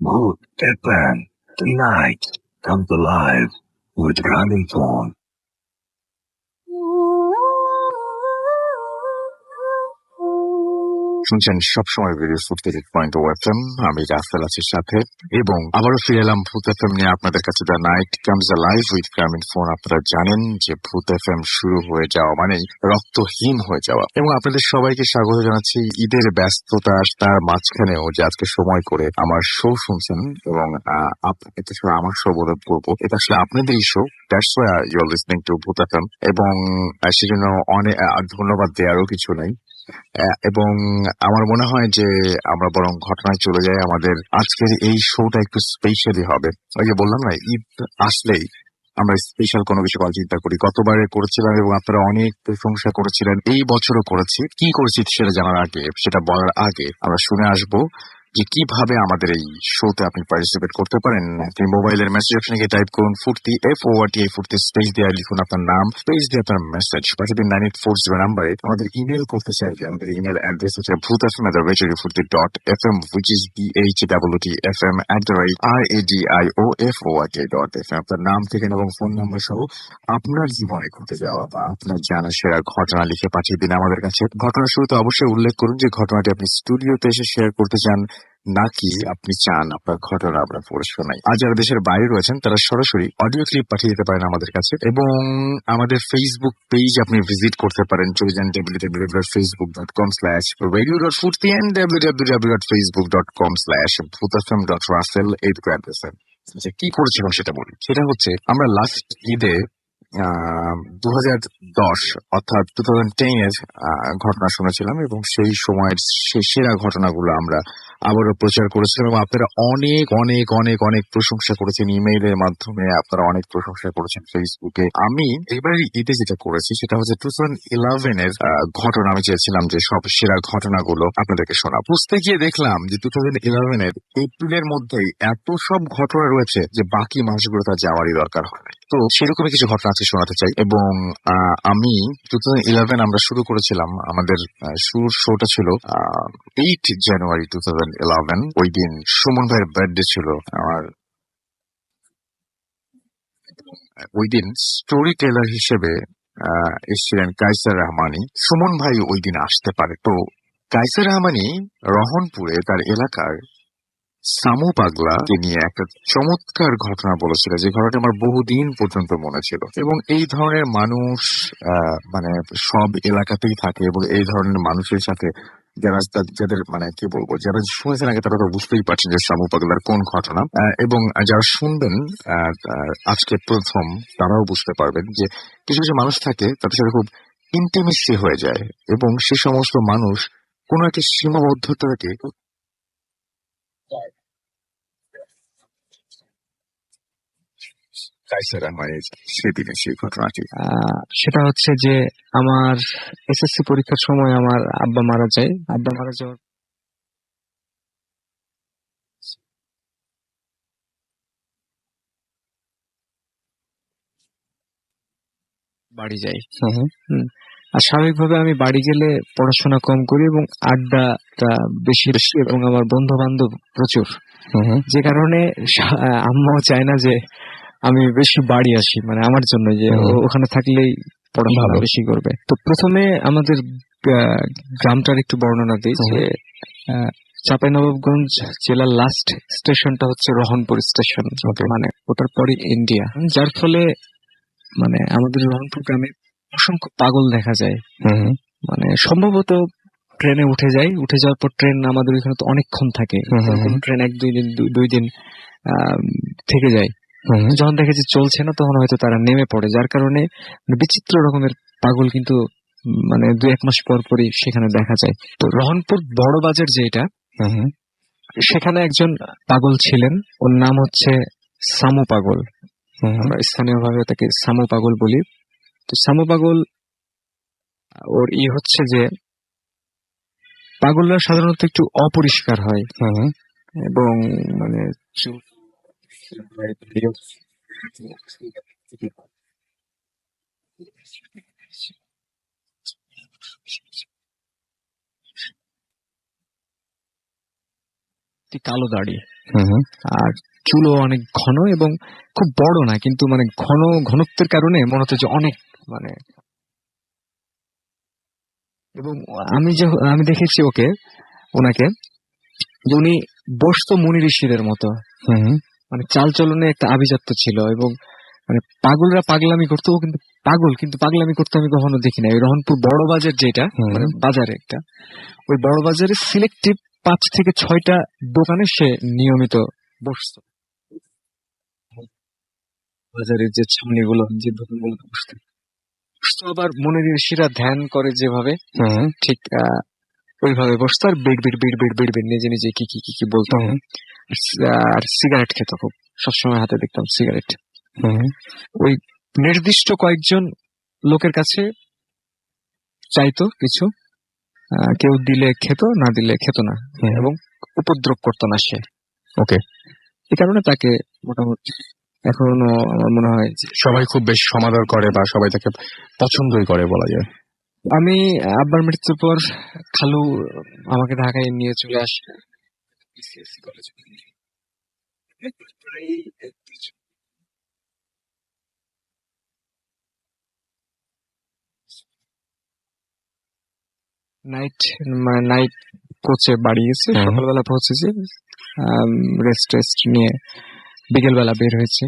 Good FM. Tonight comes alive with Brandon Thorn. শুনছেন সবসময় radio ফুটতে পয়েন্ট ও FM. আমি রাসেল আছি সাথে, এবং আবারও ফিরে এলাম ভূত এফএম নিয়ে আপনাদের কাছে। The night comes live with গ্রামীণ ফোন। আপনারা জানেন যে ভূত এফএম শুরু হয়ে যাওয়া মানেই রক্তহীন হয়ে যাওয়া, এবং আপনাদের সবাইকে স্বাগত জানাচ্ছি ঈদের ব্যস্ততা তার মাঝখানেও যে আজকে সময় করে আমার শো শুনছেন। এবং এটা আসলে আমার শো বলে বলবো, এটা আসলে আপনাদেরই show. That's why you are listening to Bhoot FM, এবং সেজন্য অনেক ধন্যবাদ দেওয়ারও কিছু নাই। এবং আমার মনে হয় যে আমরা বরং ঘটনায় চলে যাই। আমাদের আজকের এই শোটা একটু স্পেশালি হবে। ওই যে বললাম না, ঈদ আসলেই আমরা স্পেশাল কোনো কিছু করার চিন্তা করি। গতবারে করেছিলাম এবং আপনারা অনেক প্রশংসা করেছিলেন, এই বছরও করেছি। কি করেছি সেটা জানার আগে, সেটা বলার আগে আমরা শুনে আসবো যে কিভাবে আমাদের এই শোতে আপনি পার্টিসিপেট করতে পারেন। আপনি মোবাইলের মেসেজ অপশনে গিয়ে টাইপ করুন ফুর্তি, FORTI, ফুর্তি স্পেস দিয়ে লিখুন আপনার নাম, স্পেস দিয়ে আপনার মেসেজ পাঠিয়ে দিন 9840 নাম্বারে। আমাদের ইমেল করতে চাইলে আমাদের ইমেল অ্যাড্রেস হচ্ছে bhutfm@radiofurti.fm, which is BHWTFM@RADIOFORT.FM। আপনার নাম, ঠিকানা এবং ফোন নাম্বার সহ আপনার জীবনে ঘটে যাওয়া বা আপনার জানা সেরা ঘটনা লিখে পাঠিয়ে দিন আমাদের কাছে। ঘটনার শুরুতে অবশ্যই উল্লেখ করুন যে ঘটনাটি আপনি স্টুডিওতে এসে শেয়ার করতে চান, নাকি আপনি চান আপনার ঘটনা আমরা পড়ে শোনাই। আর যারা দেশের বাইরে রয়েছেন তারা সরাসরি অডিও ক্লিপ পাঠিয়ে দিতে পারেন আমাদের কাছে। এবং আমাদের ফেসবুক পেজ আপনি ভিজিট করতে পারেন। চলে যান www.facebook.com/radio.furti and www.facebook.com/bhutfm.russell এই দুটো অ্যাড্রেসে। আচ্ছা, কি করেছিলাম সেটা বলি। সেটা হচ্ছে আমরা লাস্ট ঈদে 2010 অর্থাৎ 2010 ঘটনা শুনেছিলাম, এবং সেই সময়ের সেরা ঘটনাগুলো আমরা আবারও প্রচার করেছিলাম, এবং আপনারা অনেক অনেক অনেক অনেক প্রশংসা করেছেন ইমেইলের মাধ্যমে, আপনারা অনেক প্রশংসা করেছেন ফেসবুকে। আমি এবারে ঈদে যেটা করেছি সেটা হচ্ছে 2011 ঘটনা। আমি চেয়েছিলাম যে সব সেরা ঘটনাগুলো আপনাদেরকে শোনা। বুঝতে গিয়ে দেখলাম যে 2011 এপ্রিলের মধ্যেই এত সব ঘটনা রয়েছে যে বাকি মাসগুলো তার যাওয়ারই দরকার হয়। তো সেরকমই কিছু ঘটনা আছে শোনাতে চাই। এবং আমি 2011 আমরা শুরু করেছিলাম, আমাদের শুরুর শোটা ছিল 8 জানুয়ারি 2011। ওই দিন সুমন ভাইয়ের বার্থডে ছিল। আমার ওই দিন স্টোরি টেলার হিসেবে এসেছিলেন কাইসার রহমানি। সুমন ভাই ওই দিন আসতে পারে। তো কাইসার রহমানি রহনপুরে তার এলাকার সামু পাগলাকে নিয়ে একটা চমৎকার ঘটনা বলেছিল, যে ঘটনাটা আমার বহুদিন পর্যন্ত মনে ছিল। এবং এই ধরনের মানুষ মানে সব এলাকাতেই থাকে, এবং এই ধরনের মানুষের সাথে যাদের মানে কি বলবো, যারা শুনেছেন আগে তারা তো বুঝতেই পারছেন যে সামু পাগলার কোন ঘটনা। এবং যারা শুনবেন আজকে প্রথম, তারাও বুঝতে পারবেন যে কিছু কিছু মানুষ থাকে তাদের সাথে খুব ইন্টিমেসি হয়ে যায়, এবং সে সমস্ত মানুষ কোনো একটা সীমাবদ্ধতাকে সেদিনে সেই ঘটনাটি সেটা হচ্ছে যে আমার এসএসসি পরীক্ষার সময় আমার আব্বা মারা যায়। আব্বা মারা যাওয়ার বাড়ি যাই। আর স্বাভাবিকভাবে আমি বাড়ি গেলে পড়াশোনা কম করি এবং আড্ডাটা বেশি বেশি, এবং আমার বন্ধু বান্ধব প্রচুর, যে কারণে আম্মাও চায় না যে আমি বেশি বাড়ি আসি, মানে আমার জন্য যে ওখানে থাকলেই পড়াশোনা বেশি করবে। তো প্রথমে আমাদের গ্রামটার একটু বর্ণনা দিই যে চাঁপাইনবাবগঞ্জ জেলার লাস্ট স্টেশনটা হচ্ছে রহনপুর স্টেশন, মানে ওটার পরে ইন্ডিয়া। যার ফলে মানে আমাদের রহনপুর গ্রামে অসংখ্য পাগল দেখা যায়। মানে সম্ভবত ট্রেনে উঠে যাওয়ার পর ট্রেন আমাদের এখানে তো অনেকক্ষণ থাকে, ট্রেন 1-2 দিন থেকে যায়। যখন দেখে যে চলছে না, তখন হয়তো তারা নেমে পড়ে, যার কারণে বিচিত্র রকমের পাগল কিন্তু মানে 2-1 মাস পর পরই সেখানে দেখা যায়। তো রহনপুর বড় বাজার যেটা, সেখানে একজন পাগল ছিলেন, ওর নাম হচ্ছে সামু পাগল। আমরা স্থানীয়ভাবে তাকে সামু পাগল বলি। তো সামু পাগল ওর হচ্ছে যে পাগলরা সাধারণত একটু অপরিষ্কার হয়, এবং মানে ভর্তি কালো দাড়ি, আর চুলও অনেক ঘন এবং খুব বড় না, কিন্তু মানে ঘনত্বের কারণে মনে হতো যে অনেক মানে। এবং আমি দেখেছি ওনাকে যে উনি বসতো মুনি ঋষিদের মতো, মানে চাল চলনে একটা আভিজাত্য ছিল। এবং মানে পাগলরা পাগলামি করতো, ও কিন্তু পাগল, কিন্তু পাগলামি করতে আমি কখনো দেখি না। ওই রহনপুর বড় বাজার যেটা, মানে বাজারে একটা, ওই বড় বাজারে সিলেক্টিভ 5 থেকে 6টা দোকানে সে নিয়মিত বসতো। বাজারের যে ছাউনিগুলো, যে দোকানগুলো বসতো, আবার মনে ঋষিরা ধ্যান করে যেভাবে, ঠিক ওইভাবে বসতো। আর বিড় বিড় বিড় বিড় বিড় বিড় নিজে নিজে কি কি কি কি বলতো। আর সিগারেট খেত খুব, সবসময় হাতে দেখতাম সিগারেট। ওই নির্দিষ্ট কয়েকজন লোকের কাছে চাইতো কিছু, কেউ দিলে খেত, না দিলে খেত না, এবং উপদ্রব করতো না সে। ওকে, এই কারণে তাকে মোটামুটি এখনো আমার মনে হয় সবাই খুব বেশি সমাদর করে বা সবাই তাকে পছন্দই করে বলা যায়। আমি আব্বার মৃত্যুর পর খালু আমাকে ঢাকায় নিয়ে চলে আসে। নাইট কোচে বাড়ি গেছে, সকালবেলা পৌঁছেছে, রেস্ট টেস্ট নিয়ে বিকেলবেলা বের হয়েছে।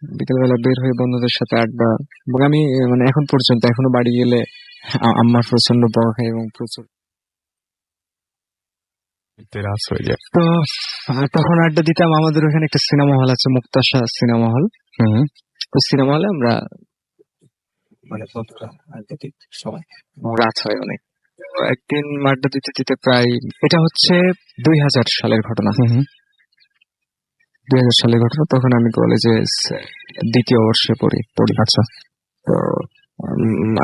বিকেলবেলা বের হয়ে বন্ধুদের সাথে আড্ডা। এবং আমি মানে এখন পর্যন্ত এখনো বাড়ি গেলে আম্মার প্রচন্ড বড় খাই এবং প্রচুর তো তখন আড্ডা দিতাম। আমাদের ওখানে একটা সিনেমা হল আছে, মুক্তাশা সিনেমা হল। ওই সিনেমা হলে আমরা মানে সবাই রাত হয় অনেক। একদিন আড্ডা দিতে দিতে প্রায়, এটা হচ্ছে 2000 সালের ঘটনা। 2000 সালের ঘটনা। তখন আমি কলেজে 2য় বর্ষে পড়ি। আচ্ছা, তো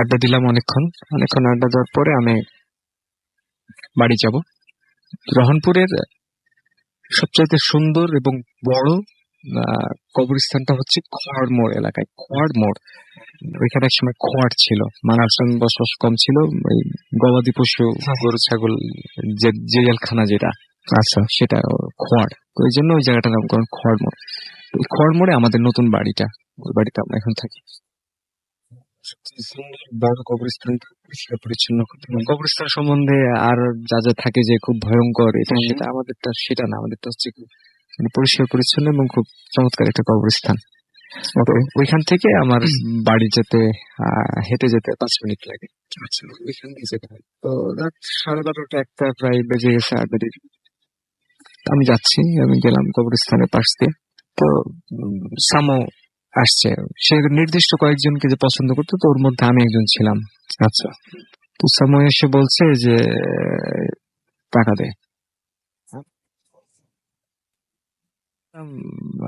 আড্ডা দিলাম অনেকক্ষণ আড্ডা দেওয়ার পরে আমি বাড়ি যাব। রহনপুরের সবচাইতে সুন্দর এবং বড় কবরস্থানটা হচ্ছে খোয়াড় মোড় এলাকায়। খোয়াড় মোড়, ওইখানে এক সময় খোয়াড় ছিল, মানুষজন বসবাস কম ছিল। ওই গবাদি পশু, গরু ছাগল, যে জেলখানা যেটা, আচ্ছা, সেটা খোয়াড়। ওই জন্য ওই জায়গাটার নামকরণ খোয়াড় মোড়। ওই খোয়াড় মোড়ে আমাদের নতুন বাড়িটা, ওই বাড়িতে আমরা এখন থাকি। বড় কবরস্থান, পরিষ্কার পরিচ্ছন্ন। কবরস্থান সম্বন্ধে আর যা যা থাকে যে খুব ভয়ঙ্কর, এটা সেটা আমাদেরটা সেটা না। আমাদেরটা হচ্ছে খুব পরিষ্কার পরিচ্ছন্ন এবং খুব চমৎকার একটা কবরস্থান। ওইখান থেকে আমার বাড়ি যেতে হেঁটে যেতে 5 মিনিট লাগে। আচ্ছা, ওইখান দিয়ে যেতে হয়। তো রাত 12:30 1টা প্রায় বেজে গেছে আড্ডা দিতে। আমি যাচ্ছি, আমি গেলাম কবরস্থানের পাশ দিয়ে। তো সামো আসছে, সে নির্দিষ্ট কয়েকজনকে যে পছন্দ করতো, তো ওর মধ্যে আমি একজন ছিলাম। আচ্ছা, তো সামো এসে বলছে যে টাকা দে।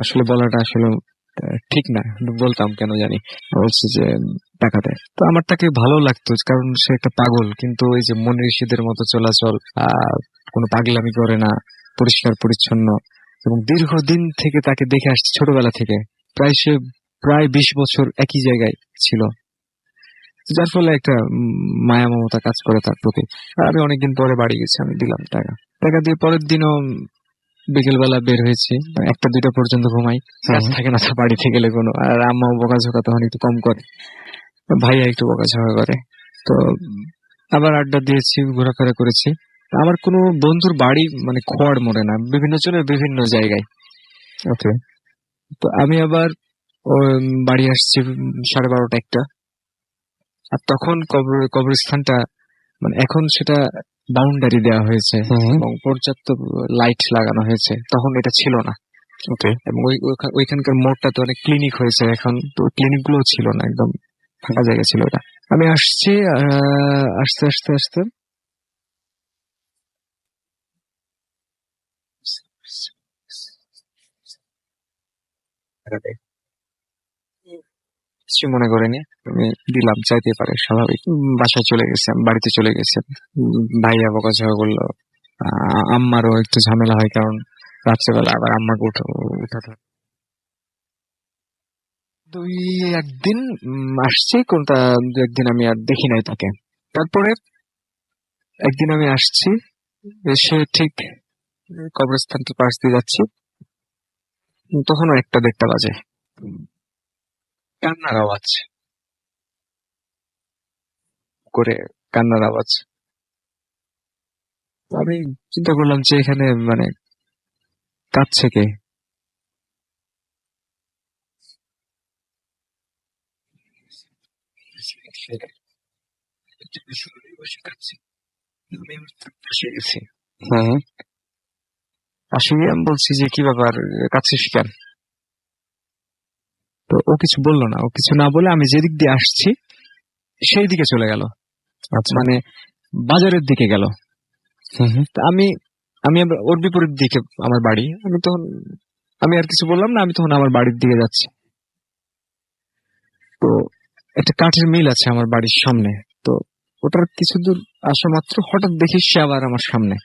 আসলে বলাটা আসলে ঠিক না, বলতাম কেন জানি। বলছে যে টাকা দেয়। তো আমার তাকে ভালো লাগতো, কারণ সে একটা পাগল, কিন্তু ওই যে মনি ঋষিদের মতো চলাচল, কোনো পাগলামি করে না, পরিষ্কার পরিচ্ছন্ন। এবং দীর্ঘদিন থেকে তাকে দেখে আসছে, ছোটবেলা থেকে। সে প্রায় 20 বছর একই জায়গায় ছিল, যার ফলে একটা মায়া মমতা কাজ করে তার প্রতি। আর আমি অনেকদিন পরে বাড়ি গেছি, আমি দিলাম টাকা দিয়ে। পরের দিনও বিকেল বেলা বের হয়েছি, 1টা 2টা পর্যন্ত ঘুমাই। কাজ থাকে না বাড়িতে গেলে কোনো। আর আম্মাও বকাঝকা তখন একটু কম করে, ভাইয়া একটু বকাঝকা করে। তো আবার আড্ডা দিয়েছি, ঘোরাফেরা করেছি। আমার কোনো বন্ধুর বাড়ি মানে খোয়াড় মোড়ে না, বিভিন্ন জনের বিভিন্ন জায়গায়। ওকে, তো আমি আবার বাড়ি আসছি 12:30 1টা। আর তখন কবরস্থানটা মানে এখন সেটা বাউন্ডারি দেওয়া হয়েছে এবং পর্যাপ্ত লাইট লাগানো হয়েছে, তখন এটা ছিল না। ওকে, এবং ওইখানকার মোড়টা তো অনেক ক্লিনিক হয়েছে এখন, তো ক্লিনিক গুলো ছিল না, একদম ফাঁকা জায়গা ছিল ওটা। আমি আসছি, আস্তে আস্তে আস্তে কিছু মনে করেনি, আমি দিলাম, চাইতে পারে, স্বাভাবিক। বাসায় চলে গেছে, বাড়িতে চলে গেছে। ভাইয়া বকাঝকা করলো, আম্মারও একটু ঝামেলা হয়, কারণ রাত্রেবেলা আবার আম্মাকে উঠাতে। একদিন আসছি, কোনটা 2-1 দিন আমি আর দেখি নাই তাকে। তারপরে একদিন আমি আসছি, এসে ঠিক কবরস্থানটার পাশ দিয়ে যাচ্ছি, তখনও 1টা-1:30 বাজে। কান্নার আওয়াজ করে, কান্নার আওয়াজ। আমি চিন্তা করলাম যে এখানে মানে কাঁদছে কে? বসে কাঁদছে। আমি আমার তার পাশে গেছি। পাশে গিয়ে আমি বলছি যে কি ব্যাপার, কাঁদছিস কেন? তো ও কিছু বললো না। ও কিছু না বলে আমি যেদিক দিয়ে আসছি সেই দিকে চলে গেল, মানে বাজারের দিকে গেল। তা আমি আমি আবার ওর বিপরীত দিকে আমার বাড়ি। আমি আর কিছু বললাম না, আমি তখন আমার বাড়ির দিকে যাচ্ছি। তো একটা কাঠের মিল আছে আমার বাড়ির সামনে। তো ওটার কিছু দূর আসা মাত্র হঠাৎ দেখি সে আবার আমার সামনে।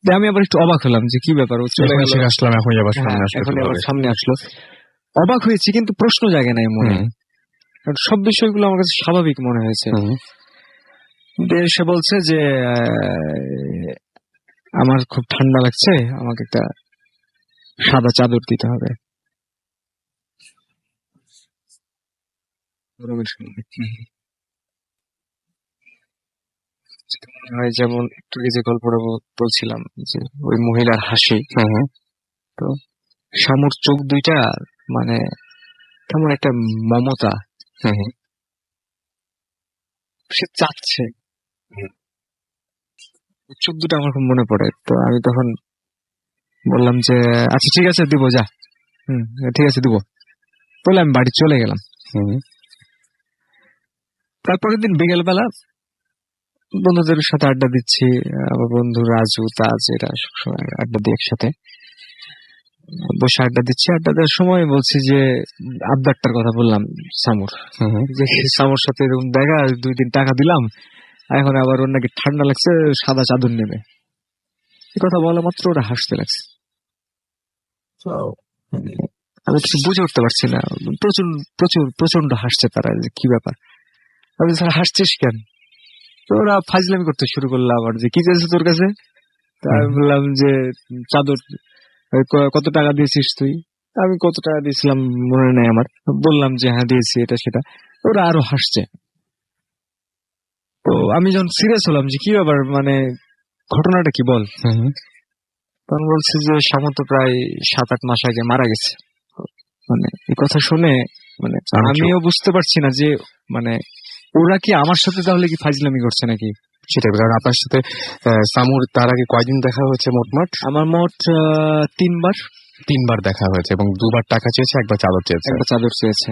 আমি আবার একটু অবাক হলাম যে কি ব্যাপার, ও চলে গেল, আসলাম এখন আবার সামনে আসলো, এখন আবার সামনে আসলো। অবাক হয়েছি কিন্তু প্রশ্ন জাগে নাই মনে। সব বিষয়গুলো আমার কাছে স্বাভাবিক মনে হয়েছে। সে বলছে যে আমার খুব ঠান্ডা লাগছে, আমাকে একটা সাদা চাদর দিতে হবে। গরমের সময় মনে হয় যেমন একটু আগে যে গল্পটা বলছিলাম যে ওই মহিলার হাসি, তো শামুর চোখ দুইটা মানে কেমন একটা মমতা, সে চাচ্ছে, চোখ দুটো আমার খুব মনে পড়ে। তো আমি তখন বললাম যে আচ্ছা ঠিক আছে দিব, যা, ঠিক আছে দিব বলে আমি বাড়ি চলে গেলাম। তারপরের দিন বিকেল বেলা বন্ধুদের সাথে আড্ডা দিচ্ছি। আমার বন্ধু রাজু, তাজ, এরা সবসময় আড্ডা দিই একসাথে, বসে আড্ডা দিচ্ছি। আড্ডা দেওয়ার সময় বলছি যে আবদারটার কথা বললাম সামুর, যে সামুর সাথে এরকম দেখা, 2 দিন টাকা দিলাম, এখন আবার ওর নাকি ঠান্ডা লাগছে, সাদা চাদর নেবে। এই কথা বলা মাত্র ওরা হাসতে লাগছে। আমি কিছু বুঝে উঠতে পারছি না, প্রচুর প্রচুর প্রচন্ড হাসছে তারা, যে কি ব্যাপার। আমি স্যার হাসছিস কেন? তো ওরা ফাজলামি করতে শুরু করলো আবার, যে কি চাইছে তোর কাছে? তা আমি বললাম যে চাদর। কত টাকা দিয়েছিস তুই? আমি কত টাকা দিয়েছিলাম মনে নেই আমার, বললাম যে হ্যাঁ দিয়েছি, এটা সেটা। ওরা আরো হাসছে। তো আমি যখন সিরিয়াস হলাম যে কি ব্যাপার, মানে ঘটনাটা কি বল, তখন বলছে যে শামু তো প্রায় 7-8 মাস আগে মারা গেছে। মানে এই কথা শুনে মানে আমিও বুঝতে পারছি না যে মানে ওরা কি আমার সাথে তাহলে কি ফাজলামি করছে নাকি। সেটাই, কারণ আপনার সাথে সামুর তার আগে কয়দিন দেখা হয়েছে? মোট আমার মোট 3বার দেখা হয়েছে, এবং 2বার টাকা চেয়েছে, 1বার চাদর চেয়েছে।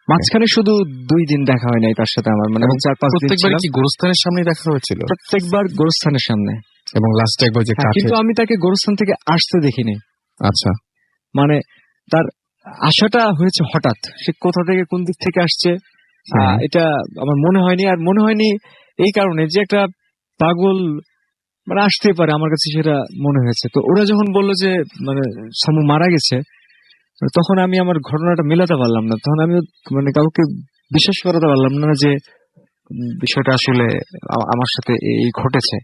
মাঝখানে শুধু 2 দিন দেখা হয় নাই তার সাথে আমার, মানে 4-5 দিন। প্রত্যেকবার কি গোরস্থানের সামনে দেখা হয়েছিল? প্রত্যেকবার গোরস্থানের সামনে, এবং লাস্টে একবার যে কিন্তু আমি তাকে গোরস্থান থেকে আসতে দেখিনি। আচ্ছা, মানে তার আসাটা হয়েছে হঠাৎ, সে কোথা থেকে কোন দিক থেকে আসছে এটা আমার মনে হয়নি। আর মনে হয়নি এই কারণে যে একটা পাগল মানে আসতে পারে, আমার কাছে সেটা মনে হয়েছে। তো ওরা যখন বললো যে মানে সামু মারা গেছে, তখন আমি আমার ঘটনাটা মেলাতে পারলাম না। তখন আমি মানে কাউকে বিশ্বাস করাতে পারলাম না যে বিষয়টা আসলে আমার সাথে এই ঘটেছে।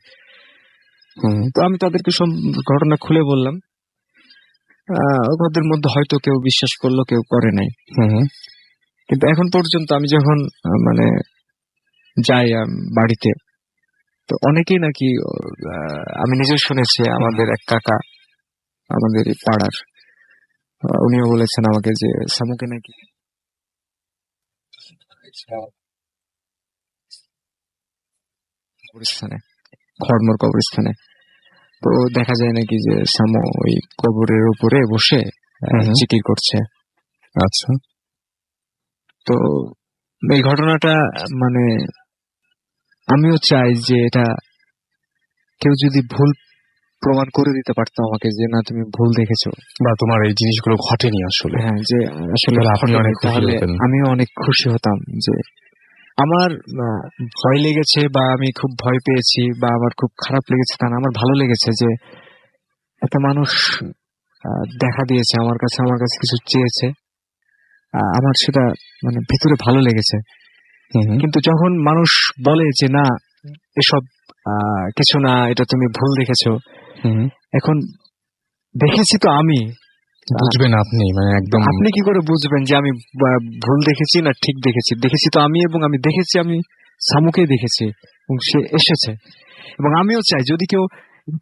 তো আমি তাদেরকে সব ঘটনা খুলে বললাম। ওদের মধ্যে হয়তো কেউ বিশ্বাস করলো, কেউ করে নাই। কিন্তু এখন পর্যন্ত আমি যখন মানে যাই বাড়িতে, তো অনেকেই নাকি, আমি নিজে শুনেছি, আমাদের এক কাকা আমাদের পাড়ার, উনিও বলেছেন আমাকে যে সামুকে নাকি কবরস্থানে, খড়মোর কবরস্থানে, তো দেখা যায় নাকি যে সামু ওই কবরের উপরে বসে জিকির করছে। আচ্ছা, তো এই ঘটনাটা মানে আমিও চাই যে এটা কেউ যদি ভুল প্রমাণ করে দিতে পারতো আমাকে, যে না তুমি ভুল দেখেছো, বা তোমার এই জিনিসগুলো ঘটেনি আসলে, হ্যাঁ, যে আসলে তাহলে আমিও অনেক খুশি হতাম। যে আমার ভয় লেগেছে বা আমি খুব ভয় পেয়েছি বা আমার খুব খারাপ লেগেছে তা না, আমার ভালো লেগেছে যে একটা মানুষ দেখা দিয়েছে আমার কাছে কিছু চেয়েছে, আমার সেটা মানে ভিতরে ভালো লেগেছে। কিন্তু যখন মানুষ বলে যে না এসব কিছু না, এটা তুমি ভুল দেখেছো। এখন দেখেছি তো আমি, বুঝবেন আপনি, মানে একদম আপনি কি করে বুঝবেন যে আমি ভুল দেখেছি না ঠিক দেখেছি? দেখেছি তো আমি, এবং আমি দেখেছি, আমি সামুকেই দেখেছি এবং সে এসেছে। এবং আমিও চাই যদি কেউ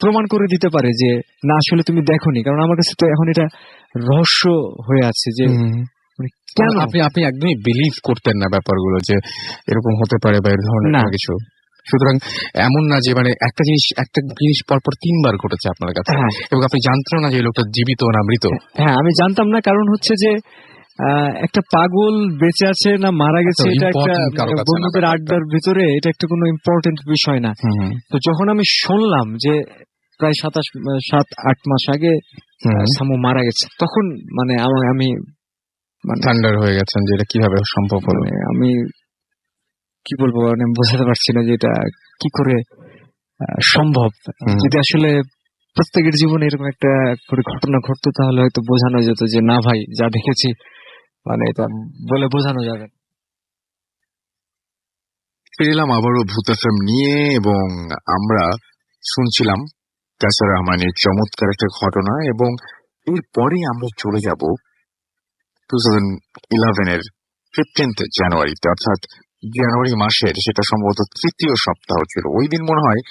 প্রমাণ করে দিতে পারে যে না আসলে তুমি দেখোনি, কারণ আমার কাছে তো এখন এটা রহস্য হয়ে আছে যে মানে কেন আপনি আপনি একদমই বিলিভ করতেন না ব্যাপারগুলো যে এরকম হতে পারে বা এর ধরনের না। কোনো কিছু। সুতরাং এমন না যে মানে একটা জিনিস পরপর 3 বার ঘটেছে আপনার কাছে, হ্যাঁ এবং আপনি জানতেন না যে এই লোকটা জীবিত না মৃত। হ্যাঁ, আমি জানতাম না, কারণ হচ্ছে যে একটা পাগল বেঁচে আছে না মারা গেছে এত এটা একটা important কারো কাছে না বন্ধুদের ব্যাপারটা। আড্ডার ভিতরে এটা একটা কোনো ইম্পর্টেন্ট বিষয় না। তো যখন আমি শুনলাম যে প্রায় 7-8 মাস আগে সামু মারা গেছে, তখন মানে আমি মানে থান্ডার হয়ে গেছেন যে এটা কিভাবে সম্ভব হলো। মানে আমি কি বলবো, মানে বোঝাতে পারছি না যে এটা কি করে সম্ভব। যদি আসলে প্রত্যেকের জীবনে এরকম একটা করে ঘটনা ঘটতো তাহলে হয়তো বোঝানো যেত যে না ভাই যা দেখেছি, মানে এটা বলে বোঝানো যাবে না। ফিরলাম আবারও ভূত এফএম নিয়ে, এবং আমরা শুনছিলাম কাসার রহমানের চমৎকার একটা ঘটনা, এবং এরপরেই আমরা চলে যাব 2011-এর 15th জানুয়ারিতে, অর্থাৎ জানুয়ারি মাসের, সেটা সম্ভবত 3য় সপ্তাহ ছিল। ওই দিন মনে হয়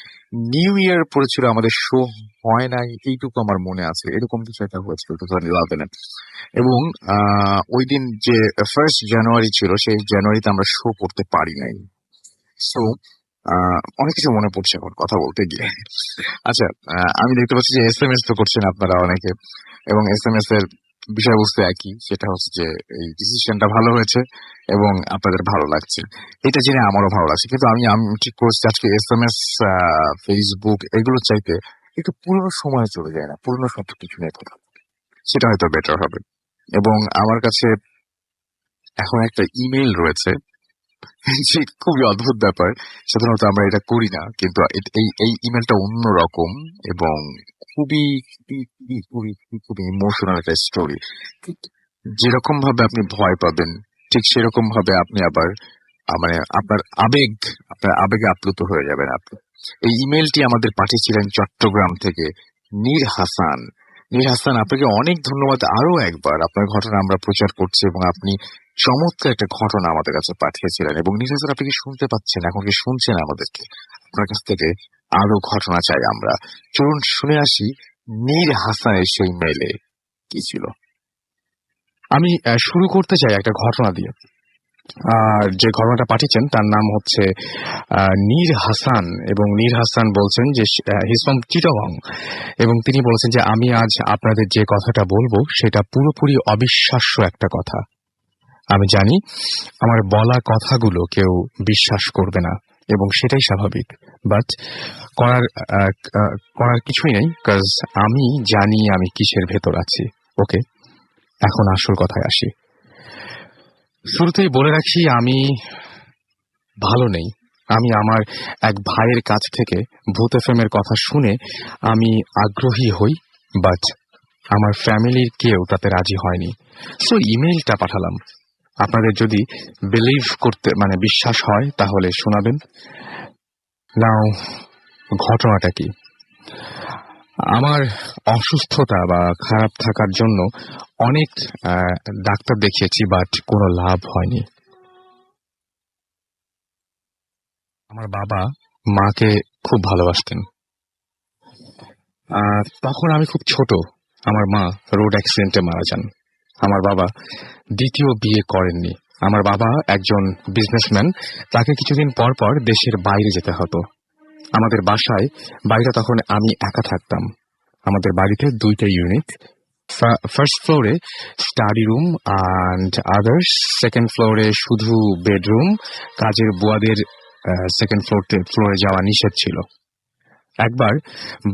নিউ ইয়ার পড়েছিল, আমাদের শো হয় নাই এইটুকু আমার মনে আছে, এরকম কিছু একটা হয়েছিল 2011-এ। এবং ওই দিন যে 1st জানুয়ারি ছিল, সেই জানুয়ারিতে আমরা শো করতে পারি নাই। সো অনেক কিছু মনে পড়ছে এখন কথা বলতে গিয়ে। আচ্ছা, আমি দেখতে পাচ্ছি যে SMS তো করছেন আপনারা অনেকে, এবং SMS এর বিষয়বস্তু একই, সেটা হচ্ছে যে এই ডিসিশনটা ভালো হয়েছে এবং আপনাদের ভালো লাগছে, এটা জেনে আমারও ভালো লাগছে। কিন্তু আমি ঠিক করছি আজকে SMS, ফেসবুক এগুলো চাইতে একটু পুরোনো সময় চলে যায় না, পুরোনো সব কিছু নিয়ে কথা, সেটা হয়তো বেটার হবে। এবং আমার কাছে এখন একটা ইমেল রয়েছে, যে খুবই অদ্ভুত ব্যাপার, সাধারণত আমরা এটা করি না, কিন্তু এই ইমেলটা অন্যরকম এবং খুবই খুবই খুবই খুবই খুবই ইমোশনাল একটা স্টোরি। যেরকম ভাবে আপনি ভয় পাবেন, ঠিক সেরকম ভাবে আপনি আবার মানে আপনার আবেগে আপ্লুত হয়ে যাবেন আপনি। এই ইমেলটি আমাদের পাঠিয়েছিলেন চট্টগ্রাম থেকে নীর হাসান। নীর হাসান, আপনাকে অনেক ধন্যবাদ আরো একবার। আপনার ঘটনা আমরা প্রচার করছি এবং আপনি চমৎকার একটা ঘটনা আমাদের কাছে পাঠিয়েছিলেন। এবং নীর হাসান, আপনি কি শুনতে পাচ্ছেন? এখন কি শুনছেন আমাদেরকে? আপনার কাছ থেকে আরো ঘটনা চাই আমরা। চলুন শুনে আসি নীর হাসানের সেই মেলে কি ছিল। আমি শুরু করতে চাই একটা ঘটনা দিয়ে। আর যে ঘটনাটা পাঠিয়েছেন তার নাম হচ্ছে নীর হাসান, এবং নীর হাসান বলছেন যে হিজ ফ্রম চিটাগং, এবং তিনি বলেছেন যে আমি আজ আপনাদের যে কথাটা বলবো সেটা পুরোপুরি অবিশ্বাস্য একটা কথা। আমি জানি আমার বলা কথাগুলো কেউ বিশ্বাস করবে না, এবং সেটাই স্বাভাবিক, বাট করার কিছুই নেই, কাজ আমি জানি আমি কিসের ভেতর আছি। ওকে, এখন আসল কথায় আসি। শুরুতেই বলে রাখি আমি ভালো নেই। আমি আমার এক ভাইয়ের কাছ থেকে ভূত এফএমের কথা শুনে আমি আগ্রহী হই, বাট আমার ফ্যামিলির কেউ তাতে রাজি হয়নি। সো ইমেইলটা পাঠালাম। আপনাদের যদি বিলিভ করতে মানে বিশ্বাস হয় তাহলে শোনাবেন। নাও, ঘটনাটা কি? আমার অসুস্থতা বা খারাপ থাকার জন্য অনেক ডাক্তার দেখিয়েছি, বাট কোনো লাভ হয়নি। আমার বাবা মাকে খুব ভালোবাসতেন। তখন আমি খুব ছোট, আমার মা রোড অ্যাক্সিডেন্টে মারা যান। আমার বাবা দ্বিতীয় বিয়ে করেননি। আমার বাবা একজন বিজনেসম্যান, তাকে কিছুদিন পর পর দেশের বাইরে যেতে হতো। আমাদের বাড়িটা তখন আমি একা থাকতাম। আমাদের বাড়িতে 2টা ইউনিট, ফার্স্ট ফ্লোরে study room and others, second ফ্লোরে শুধু বেডরুম। কাজের বুয়াদের সেকেন্ড ফ্লোরে যাওয়া নিষেধ ছিল। একবার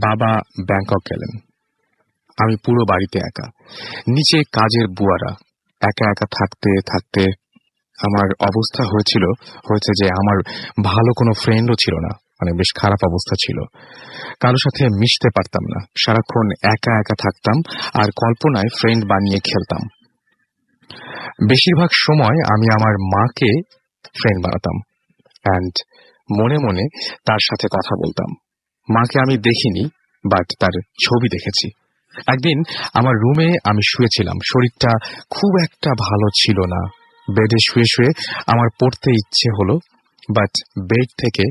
বাবা ব্যাংকক গেলেন, আমি পুরো বাড়িতে একা। নিচে কাজের বুয়ারা। একা একা থাকতে থাকতে আমার অবস্থা হয়েছে যে আমার ভালো কোনো ফ্রেন্ডও ছিল না, মানে বেশ খারাপ অবস্থা ছিল। কারোর সাথে মিশতে পারতাম না, সারাক্ষণ একা একা থাকতাম আর কল্পনায় ফ্রেন্ড বানিয়ে খেলতাম। বেশিরভাগ সময় আমি আমার মাকে ফ্রেন্ড বানাতাম, অ্যান্ড মনে মনে তার সাথে কথা বলতাম। মাকে আমি দেখিনি, বাট তার ছবি দেখেছি। একদিন আমার রুমে আমি শুয়েছিলাম, শরীরটা খুব একটা ভালো ছিল না। বেডে শুয়ে শুয়ে আমার পড়তে ইচ্ছে হলো, বাট বেড থেকে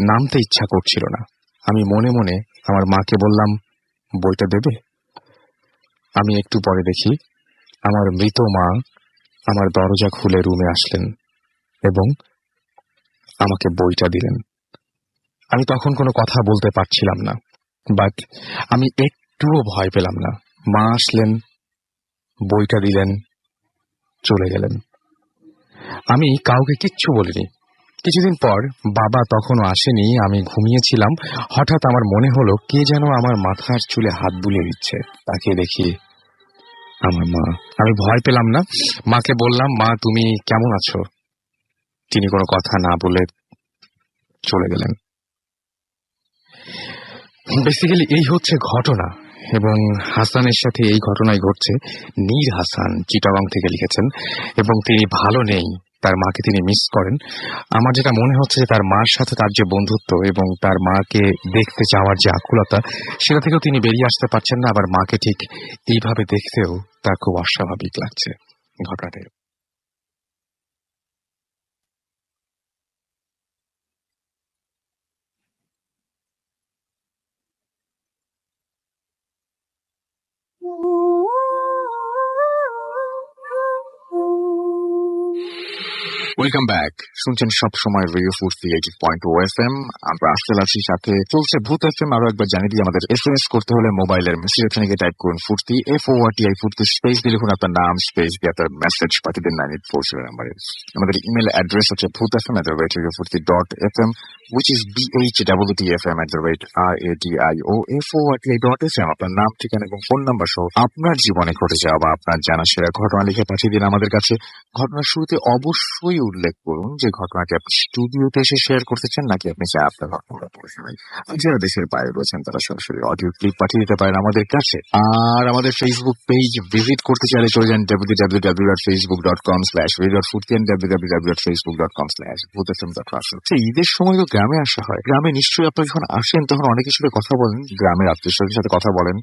নামতে ইচ্ছা করছিল না। আমি মনে মনে আমার মাকে বললাম, বইটা দেবে? আমি একটু পরে দেখি আমার মৃত মা আমার দরজা খুলে রুমে আসলেন এবং আমাকে বইটা দিলেন। আমি তখন কোনো কথা বলতে পারছিলাম না, বাট আমি একটুও ভয় পেলাম না। মা আসলেন, বইটা দিলেন, চলে গেলেন। আমি কাউকে কিচ্ছু বলিনি। কিছুদিন পর বাবা তখনও আসেনি, আমি ঘুমিয়েছিলাম। হঠাৎ আমার মনে হলো কে যেন আমার মাথার চুলে হাত বুলিয়ে দিচ্ছে। তাকে দেখি আমার মা। আমি ভয় পেলাম না, মাকে বললাম, মা তুমি কেমন আছো? তিনি কোনো কথা না বলে চলে গেলেন। বেসিক্যালি এই হচ্ছে ঘটনা, এবং হাসানের সাথে এই ঘটনাই ঘটছে। নীর হাসান চিটাগং থেকে লিখেছেন, এবং তিনি ভালো নেই, তার মাকে তিনি মিস করেন। আমার যেটা মনে হচ্ছে যে তার মার সাথে তার যে বন্ধুত্ব এবং তার মাকে দেখতে চাওয়ার যে আকুলতা, সেটা থেকেও তিনি বেরিয়ে আসতে পারছেন না। আবার মাকে ঠিক এইভাবে দেখতেও তার খুব অস্বাভাবিক লাগছে ঘটনাটা। Welcome back. শুনছেন সব সময় রেডিও ফুর্তি 80.2 FM। আমরা আসতে আছি, সাথে চলছে ভূত FM। আরো একবার জানিয়ে দিই, আমাদের SMS করতে হলে মোবাইলের মেসেজ অপশনে গিয়ে টাইপ করুন ফুর্তি, FORTI ফুর্তি, স্পেস দিয়ে লিখুন আপনার নাম, স্পেস দিয়ে আপনার মেসেজ পাঠিয়ে দিন 9847 নাম্বারে। আমাদের ইমেল অ্যাড্রেস হচ্ছে bhutfm@radiofurti.fm, which is BHWTFM@radioforti.fm। আপনার নাম, ঠিকানা এবং ফোন নাম্বার সহ আপনার জীবনে ঘটে যাওয়া বা আপনার জানা সেরা ঘটনা লিখে পাঠিয়ে দিন আমাদের কাছে। ঘটনার শুরুতে অবশ্যই উল্লেখ করুন যে ঘটনাটি আপনি স্টুডিওতে এসে শেয়ার করতে চান, নাকি আপনি চান আপনার ঘটনাটা পড়ে শোনাই। যারা দেশের বাইরে রয়েছেন তারা সরাসরি অডিও ক্লিপ পাঠিয়ে দিতে পারেন আমাদের কাছে। আর আমাদের ফেসবুক পেজ ভিজিট করতে চাইলে চলে যান www.facebook.com/radio.furti and www.facebook.com/bhutfm.ru। ঈদের সময় তো গ্রামে আসা হয়। গ্রামে নিশ্চয়ই আপনি যখন আসেন তখন অনেক কিছুর কথা বলেন, গ্রামের আত্মীয়স্বজনের সাথে কথা বলেন,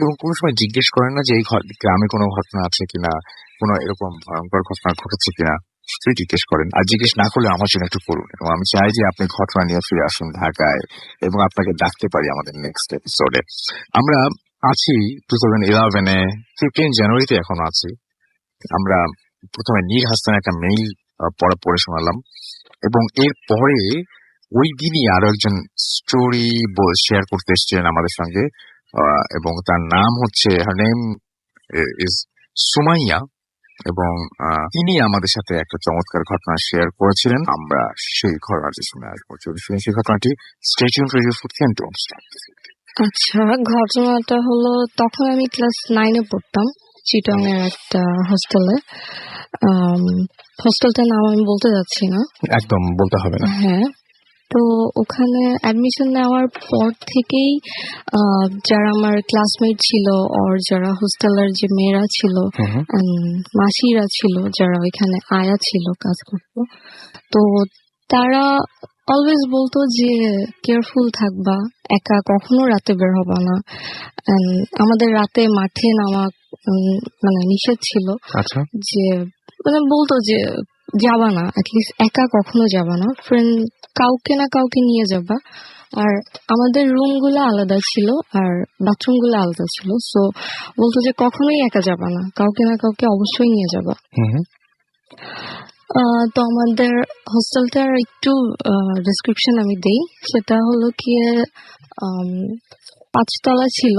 এবং কোনো সময় জিজ্ঞেস করেন না যে এই গ্রামে কোনো ঘটনা আছে কিনা, কোনো এরকম ভয়ঙ্কর ঘটনা ঘটেছে কিনা, নিশ্চয়ই জিজ্ঞেস করেন। আর জিজ্ঞেস না করলে আমার জন্য একটু করুন, এবং আমি চাই যে আপনি ঘটনা নিয়ে ফিরে আসুন ঢাকায়, এবং আপনাকে ডাকতে পারি আমাদের নেক্সট এপিসোডে। আমরা আছি 2011-এ, 15 জানুয়ারিতে এখন আছি। আমরা প্রথমে নীর হাসান একটা মেইল পড়ে শোনালাম, এবং এর পরে ওই দিনই আরো একজন স্টোরি শেয়ার করতে এসেছিলেন আমাদের সঙ্গে, এবং তার নাম হচ্ছে, হার নেম ইজ সুমাইয়া, এবং তিনি আমাদের সাথে একটা চমৎকার ঘটনা শেয়ার করেছিলেন। আমরা সেই ঘটনাটি শুনে আসবো। শুনে সেই ঘটনাটি স্টে টিউনড রেডিও ফুর্তি এন্ড ডোন্ট স্টপ। আচ্ছা, ঘটনাটা হলো তখন আমি ক্লাস 9-এ পড়তাম চিটং এর একটা হোস্টেলে। হোস্টেলটার নাম আমি বলতে যাচ্ছি না, একদম বলতে হবে না। হ্যাঁ, তো ওখানে অ্যাডমিশন নেওয়ার পর থেকেই যারা আমার ক্লাসমেট ছিল, আর যারা হোস্টেলের যে মেয়েরা ছিল, মাসিরা ছিল, যারা ওইখানে আয়া ছিল, কাজ করতো, তো তারা অলওয়েজ বলতো যে কেয়ারফুল থাকবা, একা কখনো রাতে বের হবা না। আমাদের রাতে মাঠে নামা মানে নিষেধ ছিল, যে মানে বলতো যে যাবা না, অ্যাটলিস্ট একা কখনো যাবা না, ফ্রেন্ড কাউকে না কাউকে নিয়ে যাবা। আর আমাদের রুম গুলো আলাদা ছিল আর বাথরুম গুলো আলাদা ছিল, সো বলতো যে কখনোই একা যাবা না, কাউকে না কাউকে অবশ্যই নিয়ে যাবা। তো আমাদের হোস্টেলটার একটু ডেসক্রিপশন আমি দেই। সেটা হলো কি 5 তলা ছিল,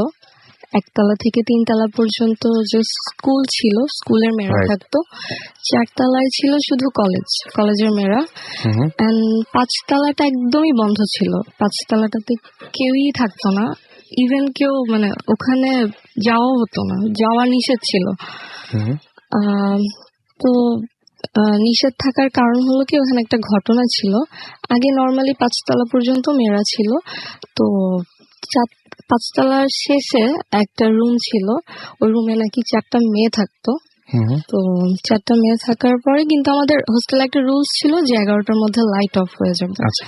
1 তলা থেকে 3 তলা পর্যন্ত যে স্কুল ছিল, স্কুলের মেয়েরা থাকতো। 4 তলায় ছিল শুধু কলেজের মেয়েরা, এন্ড 5 তলাটা একদমই বন্ধ ছিল। 5 তলাটাতে কেউই থাকতো না, ইভেন কেউ মানে ওখানে যাওয়া হতো না, যাওয়া নিষেধ ছিল। তো নিষেধ থাকার কারণ হলো কি, ওখানে একটা ঘটনা ছিল। আগে নর্মালি 5 তলা পর্যন্ত মেয়েরা ছিল, তো 5 তলার শেষে একটা রুম ছিল, ওই রুমে নাকি 4টা মেয়ে থাকতো। তো 4টা মেয়ে থাকার পরে কিন্তু আমাদের হোস্টেলে একটা রুলস ছিল যে 11টার মধ্যে লাইট অফ হয়ে যাবে। আচ্ছা।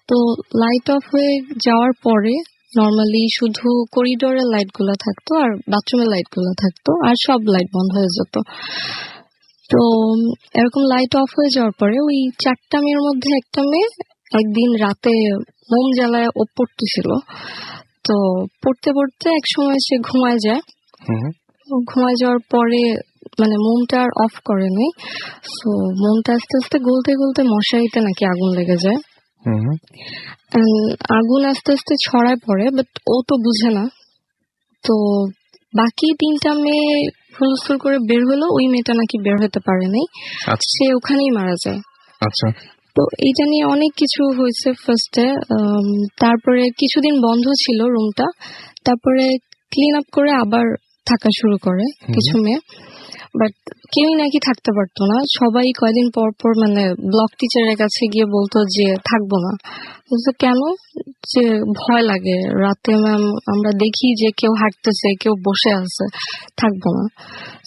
তো লাইট অফ হয়ে যাওয়ার পরে নর্মালি শুধু করিডোরের লাইট গুলো থাকতো আর বাথরুমের লাইট গুলো থাকতো, আর সব লাইট বন্ধ হয়ে যেত। তো এরকম লাইট অফ হয়ে যাওয়ার পরে ওই 4টা মেয়ের মধ্যে একটা মেয়ে একদিন রাতে মোম জ্বালায় ও পড়তেছিল। তো পড়তে পড়তে এক সময় সে ঘুমায় যায়। ঘুমায় যাওয়ার পরে মানে মোমটা আর অফ করেনি। তো মোমটা আস্তে আস্তে গলতে গলতে মশারিতে নাকি আগুন লেগে যায়। আগুন আস্তে আস্তে ছড়ায় পড়ে, বাট ও তো বুঝে না। তো বাকি 3টা মেয়ে হুলস্থুল করে বের হলো, ওই মেয়েটা নাকি বের হতে পারেনি, সে ওখানেই মারা যায়। আচ্ছা। তো এইটা নিয়ে অনেক কিছু হয়েছে ফার্স্টে। তারপরে কিছুদিন বন্ধ ছিল রুমটা, তারপরে ক্লিন আপ করে আবার থাকা শুরু করে কিছু মেয়ে, বাট কেউই নাকি থাকতে পারতো না। সবাই কয়দিন পর পর মানে ব্লক টিচারের কাছে গিয়ে বলতো যে থাকবো না। বলতো কেন? যে ভয় লাগে, রাতে ম্যাম আমরা দেখি যে কেউ হাঁটতেছে, কেউ বসে আছে, থাকবো না।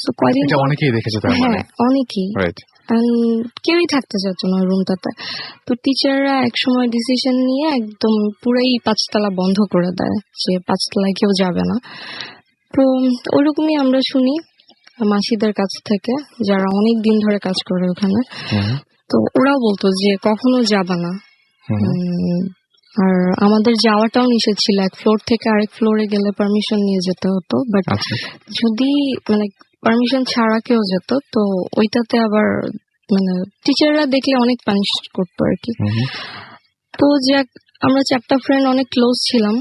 তো কয়দিন অনেকেই দেখেছে তার মানে। হ্যাঁ, অনেকেই। কেউই থাকতে চাইতো না রুমটাতে। তো টিচাররা একসময় ডিসিশন নিয়ে একদম পুরাই 5তলা বন্ধ করে দেয়, যে 5তলায় কেউ যাবে না। তো ওইরকমই আমরা শুনি মাসিদের কাছ থেকে, যারা অনেক দিন ধরে কাজ করে ওখানে। তো ওরাও বলতো যে কখনো যাবে না। আর আমাদের যাওয়াটাও নিষেধ ছিল, এক ফ্লোর থেকে আরেক ফ্লোরে গেলে পারমিশন নিয়ে যেতে হতো, বাট যদি মানে পারমিশন ছাড়া কেউ যেত তো ওইটাতে আবার মানে টিচাররা দেখলে অনেক পানিশ করতো আর কি। তো যাক, আমরা 4টা ফ্রেন্ড অনেক ক্লোজ ছিলাম,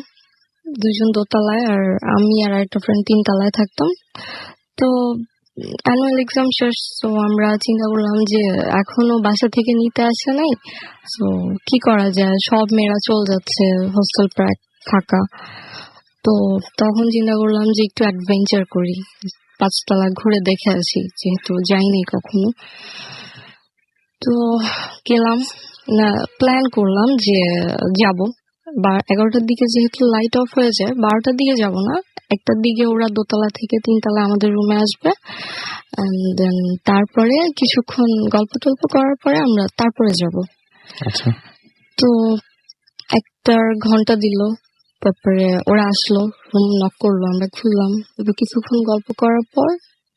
2জন দোতলায় আর আমি আর একটা ফ্রেন্ড 3তলায় থাকতাম। তো অ্যানুয়াল এক্সাম শেষ, তো আমরা চিন্তা করলাম যে এখনো বাসা থেকে নিতে আসে নাই, তো কি করা যায়, সব মেয়েরা চলে যাচ্ছে, হোস্টেল প্রায় ফাঁকা। তো তখন চিন্তা করলাম যে একটু অ্যাডভেঞ্চার করি, 5তলা ঘুরে দেখে আসি, যেহেতু যাইনি কখনো। তো গেলাম, না প্ল্যান করলাম যে যাব 11টার দিকে, যেহেতু লাইট অফ হয়ে যায় 12টার দিকে যাব না, 1টার দিকে ওরা দোতলা থেকে 3তলা আমাদের রুমে আসবে, দেন তারপরে কিছুক্ষণ গল্প টল্প করার পরে আমরা তারপরে যাব। তো 1 ঘন্টা দিল, তারপরে ওরা আসলো, রুম নক করলো, আমরা খুললাম, কিছুক্ষণ গল্প করার পর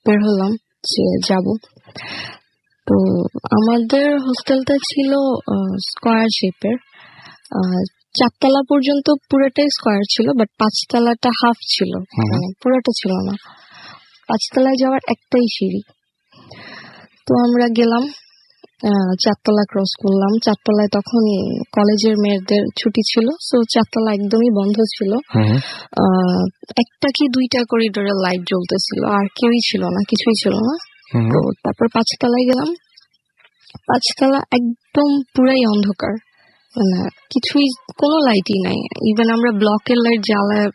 বের হলাম যে যাব। তো আমাদের হোস্টেলটা ছিল স্কয়ার শেপের, 4তলা পর্যন্ত পুরোটাই স্কয়ার ছিল, বাট 5তলাটা হাফ ছিল, মানে পুরোটা ছিল না। 5তলায় যাওয়ার একটাই সিঁড়ি। তো আমরা গেলাম, 4তলা ক্রস করলাম। 4তলায় তখন কলেজের মেয়েদের ছুটি ছিল, তো 4তলা একদমই বন্ধ ছিল। 1টা কি 2টা করিডোরে লাইট জ্বলতেছিল, আর কেউই ছিল না, কিছুই ছিল না। তো তারপর 5তলায় গেলাম। 5তলা একদম পুরাই অন্ধকার, মানে কিছুই, কোনো লাইটই নাই। ইভেন আমরা ব্লকের লাইট জ্বালায়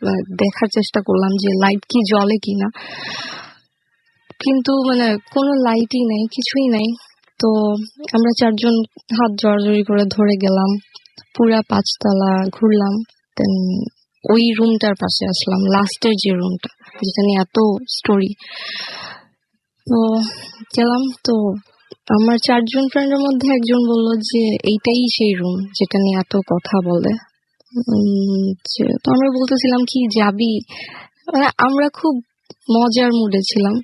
দেখার চেষ্টা করলাম যে লাইট কি জ্বলে কিনা, কিন্তু মানে কোনো লাইটই নাই, কিছুই নাই। তো আমরা 4জন হাত জড়াজড়ি করে ধরে গেলাম, পুরা 5তলা ঘুরলাম, দেন ওই রুমটার পাশে আসলাম, লাস্টের যে রুমটা যেটা নিয়ে এত স্টোরি। তো গেলাম, তো আমার 4জন ফ্রেন্ডের মধ্যে একজন বলল যে এইটাই সেই রুম যেটা নিয়ে এত কথা বলে। তো আমরা বলতেছিলাম কি যাবি, মানে আমরা খুব মজার মুডে ছিলাম।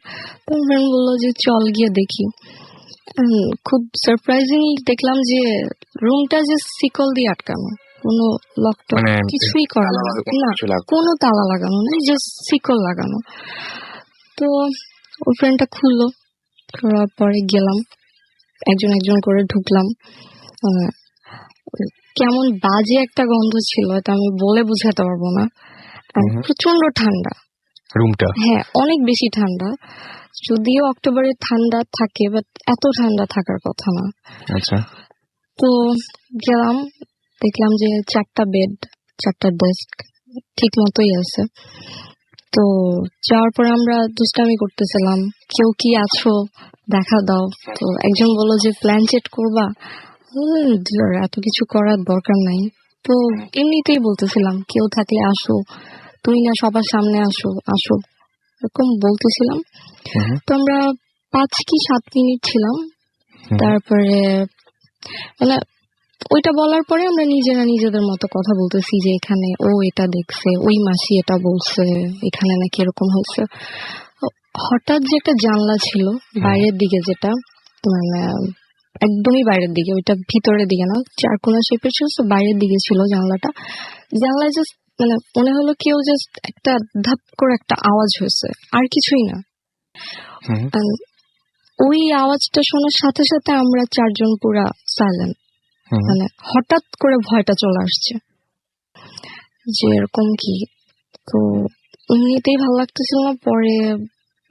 তো ফ্রেন্ড বললো যে চল গিয়ে দেখি। খুব সারপ্রাইজিংলি দেখলাম যে রুমটা যে শিকল দিয়ে আটকানো, কোনো লক টক কিছুই করা না, কোনো তালা লাগানো নেই, জাস্ট শিকল লাগানো। তো ওই ফ্রেন্ডটা খুললো, খোলার পরে গেলাম, একজন একজন করে ঢুকলাম। কেমন বাজে একটা গন্ধ ছিল, এটা আমি বলে বুঝাতে পারবো না। প্রচন্ড ঠান্ডা রুমটা, হ্যাঁ অনেক বেশি ঠান্ডা। যদিও অক্টোবরে ঠান্ডা থাকে, বাট এত ঠান্ডা থাকার কথা না। আচ্ছা। তো গেলাম, দেখলাম যে 4টা বেড, 4টা ডেস্ক ঠিক মতোই আছে। তো যাওয়ার পর আমরা দুষ্টামি করতেছিলাম, কেউ কি আছো দেখা দাও। তো একজন বললো যে প্ল্যানচেট করবা, এত কিছু করার দরকার নাই। তো এমনিতেই বলতেছিলাম কেউ থাকলে আসো, তুই না সবার সামনে আসো আসো, এরকম বলতেছিলাম। তো আমরা 5 কি 7 মিনিট ছিলাম। তারপরে মানে ওইটা বলার পরে আমরা নিজেরা নিজেদের মতো কথা বলতেছি যে এখানে ও এটা দেখছে, ওই মাসি এটা বলছে, এখানে নাকি এরকম হয়েছে। হঠাৎ যে একটা জানলা ছিল বাইরের দিকে, যেটা মানে একদমই বাইরের দিকে, ওইটা ভিতরের দিকে না, চারকোনা শেপের ছিল, তো বাইরের দিকে ছিল জানলাটা। জানলায় জাস্ট মানে মনে হলো কেউ জাস্ট একটা ধাপ করে একটা আওয়াজ হয়েছে, আর কিছুই না। And ওই আওয়াজটা শোনার সাথে সাথে আমরা 4 জন পুরা সাইলেন্ট। মানে হঠাৎ করে ভয়টা চলে আসছে যে এরকম কি। তো এমনিতেই ভালো লাগতেছিল না। পরে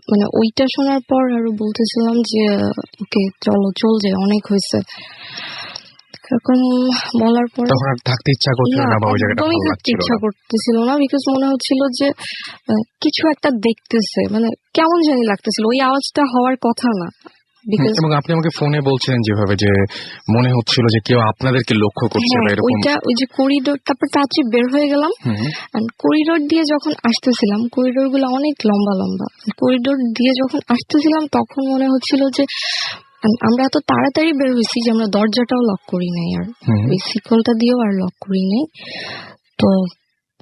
মানে ওইটা শোনার পর আরো বলতেছিলাম যে ওকে চলো চল যাই, অনেক হয়েছে এরকম বলার পর তখন আর থাকতে ইচ্ছা করছিল না বা ওই জায়গাটা একদমই ভালো থাকতে লাগছিল ইচ্ছা না? করতেছিল না, বিকজ মনে হচ্ছিল যে কিছু একটা দেখতেছে, মানে কেমন জানি লাগতেছিল। ওই আওয়াজটা হওয়ার কথা না, বিকজ এবং আপনি আমাকে ফোনে বলছিলেন যেভাবে যে মনে হচ্ছিল যে কেউ আপনাদেরকে লক্ষ্য করছে বা এরকম। ওইটা ওই যে করিডোর, তারপর তাড়াতাড়ি বের হয়ে গেলাম। করিডোর দিয়ে যখন আসতেছিলাম, করিডোর গুলো অনেক লম্বা লম্বা, করিডোর দিয়ে যখন আসতেছিলাম তখন মনে হচ্ছিল যে আমরা এত তাড়াতাড়ি বের হয়েছি যে আমরা দরজাটাও লক করি নাই, আর ওই শিকলটা দিয়েও আর লক করি নাই। তো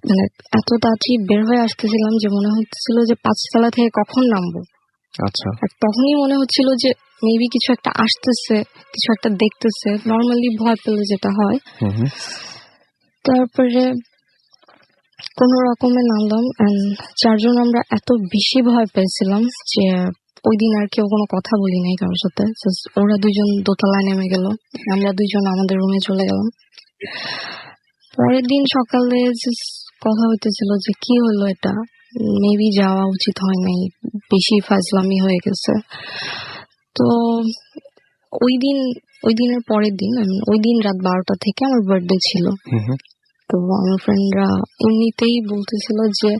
মানে এত তাড়াতাড়ি বের হয়ে আসতেছিলাম যে মনে হচ্ছিল যে 5 তলা থেকে কখন নামবো। আচ্ছা। আর তখনই মনে হচ্ছিল যে মেবি কিছু একটা আসতেছে, কিছু একটা দেখতেছে, নর্মালি ভয় পেলে যেটা হয়। তারপরে কোন রকমে নামলাম। 4 জন আমরা এত বেশি ভয় পেয়েছিলাম যে ওই দিন আর কেউ কোনো কথা বলি নাই কারোর সাথে। ওরা 2 জন দোতলায় নেমে গেল, আমরা 2 জন আমাদের রুমে চলে গেলাম। পরের দিন সকালে কথা হইতেছিল যে কি হলো, এটা মেবি যাওয়া উচিত হয় নাই, বেশি ফাজলামি হয়ে গেছে। তো ওই দিনের পরের দিন, ওই দিন রাত 12টা থেকে আমার বার্থডে ছিল। তো আমার ফ্রেন্ডরা এমনিতেই বলতেছিল যে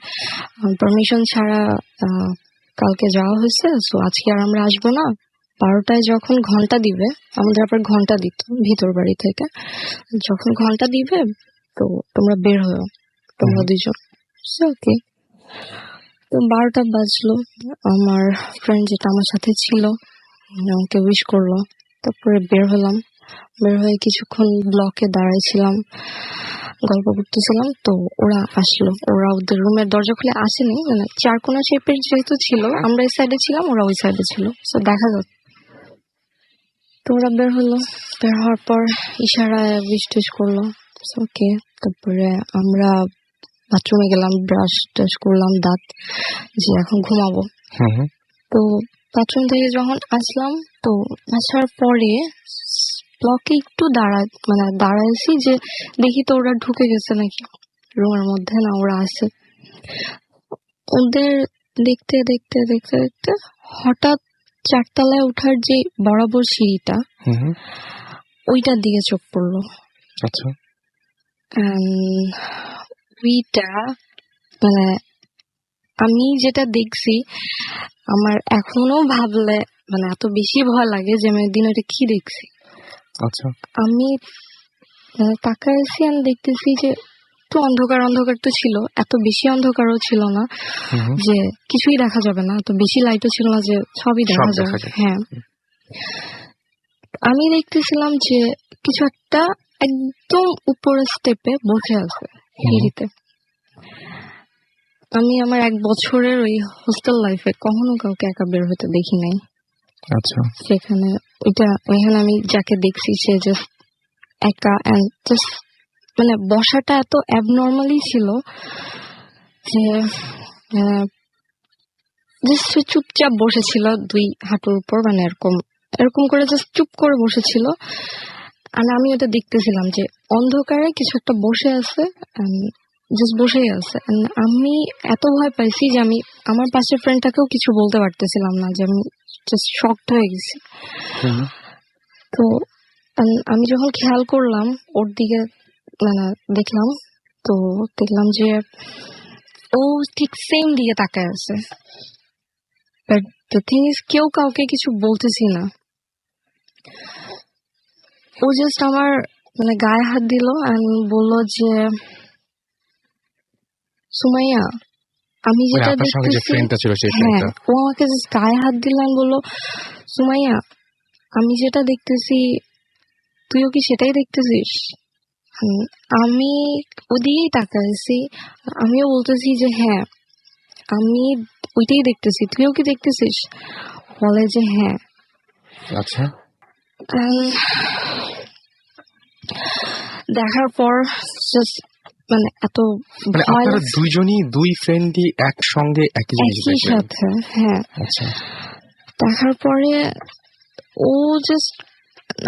পারমিশন ছাড়া কালকে যাওয়া হয়েছে, সো আজকে আর আমরা আসবো না। 12টায় যখন ঘন্টা দিবে, আমাদের আবার ঘন্টা দিত ভিতর বাড়ি থেকে, যখন ঘন্টা দিবে তো তোমরা বের হও, তোমরা 2 জন। ওকে। তো 12টা বাজলো, আমার ফ্রেন্ড যেটা আমার সাথে ছিল আমাকে উইশ করলো, তারপরে বের হলাম। বের হয়ে কিছুক্ষণ ব্লকে দাঁড়াইছিলাম, গল্প করতেছিলাম। তো ওরা আসলো, ওরা ওদের রুমের দরজা খুলে আসেনি, মানে চারকোনা শেপের যেহেতু ছিল, আমরা এই সাইডে ছিলাম, ওরা ওই সাইডে ছিল, তো দেখা যাক। তো ওরা বের হলো, বের হওয়ার পর ইশারায় উইশ টিশ করলো, ওকে। তারপরে আমরা বাথরুমে গেলাম, ব্রাশ টাশ করলাম, দাঁত, যে এখন ঘুমাবো। তো বাথরুম থেকে যখন আসলাম, তো আসার পরে ব্লকে একটু দাঁড়াইছি যে দেখি তো ওরা ঢুকে গেছে নাকি রুমের মধ্যে, না ওরা আছে। ওদের দেখতে দেখতে দেখতে দেখতে হঠাৎ 4 তলায় ওঠার যে বরাবর সিঁড়িটা, ওইটার দিকে চোখ পড়লো। আচ্ছা। ওইটা মানে আমি যেটা দেখছি, আমার এখনো ভাবলে মানে এত বেশি ভয় লাগে যে আমি একদিন ওইটা কি দেখছি। আচ্ছা। আমি তাকাইছি, আমি দেখতেছি যে একটু অন্ধকার অন্ধকার তো ছিল, এত বেশি অন্ধকারও ছিল না যে কিছুই দেখা যাবে না, এত বেশি লাইটও ছিল না যে সবই দেখা যাবে। হ্যাঁ, আমি দেখতেছিলাম যে কিছু একটা একদম উপরের স্টেপে বসে আছে সিঁড়িতে। আমি আমার 1 বছরের ওই হোস্টেল লাইফে কখনো কাউকে একা বের হতে দেখি নাই। আচ্ছা। সেখানে এখানে আমি যাকে দেখছি সে জাস্ট একা, জাস্ট মানে বসাটা এত অ্যাবনর্মালি ছিল যে জাস্ট চুপচাপ বসেছিল 2 হাঁটুর উপর, মানে এরকম করে জাস্ট চুপ করে বসেছিল। আর আমি ওটা দেখতেছিলাম যে অন্ধকারে কিছু একটা বসে আছে, জাস্ট বসেই আছে। আমি এত ভয় পাইছি যে আমি আমার পাশের ফ্রেন্ডটাকেও কিছু বলতে পারতেছিলাম না, যে আমি জাস্ট শকড হয়ে গেছি। তো আমি যখন খেয়াল করলাম ওর দিকে, মানে দেখলাম যে ও ঠিক সেম দিকে তাকায় আছে। বাট দ্য থিং ইজ, কেউ কাউকে কিছু বলতেছি না। ও জাস্ট আমার মানে গায়ে হাত দিল আর বললো যে সুমাইয়া, আমি মানে যেটা আপনার সঙ্গে যে দেখতেছি, ফ্রেন্ডটা ছিল সেই হ্যাঁ, ফ্রেন্ডটা। ও আমাকে জাস্ট গায়ে হাত দিলাম, বললো, সুমাইয়া, আমি যেটা দেখতেছি তুইও কি সেটাই দেখতেছিস? আমি ওদিকেই তাকাইছি, আমিও বলতেছি যে হ্যাঁ, আমি ওইটাই দেখতেছি, তুইও কি দেখতেছিস? বলে যে হ্যাঁ। আচ্ছা, দেখার পর জাস্ট মানে এত মানে ভয় আপনারা লাগছে দুইজনই দুই ফ্রেন্ডই একসঙ্গে একই জিনিস একই দেখলেন? সাথে, হ্যাঁ। আচ্ছা, দেখার পরে ও জাস্ট,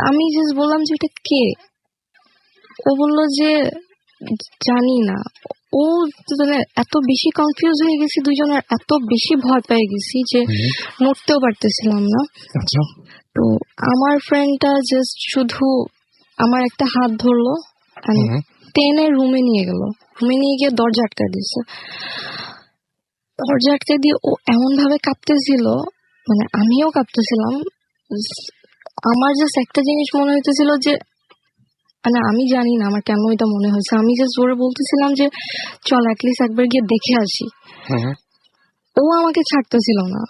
আমি জাস্ট বললাম যে এটা কে? ও বললো যে জানি না। ও মানে এত বেশি কনফিউজ হয়ে গেছি দুইজনের, এত বেশি ভয় পেয়ে গেছি যে নড়তেও পারতেছিলাম না। আচ্ছা, তো আমার ফ্রেন্ডটা জাস্ট শুধু আমার একটা হাত ধরলো, টেনে রুমে নিয়ে গেল। রুমে নিয়ে গিয়ে দরজা আটকে দিয়েছে। দরজা আটকে দিয়ে ও এমন ভাবে কাঁপতেছিল, মানে আমিও কাঁপতেছিলাম। আমার জাস্ট একটা জিনিস মনে হইতেছিল যে, মানে আমি জানি না আমার কেন এটা মনে হয়েছে, আমি জাস্ট জোরে বলতেছিলাম যে চল অ্যাটলিস্ট একবার গিয়ে দেখে আসি। ও আমাকে ছাড়তেছিল না,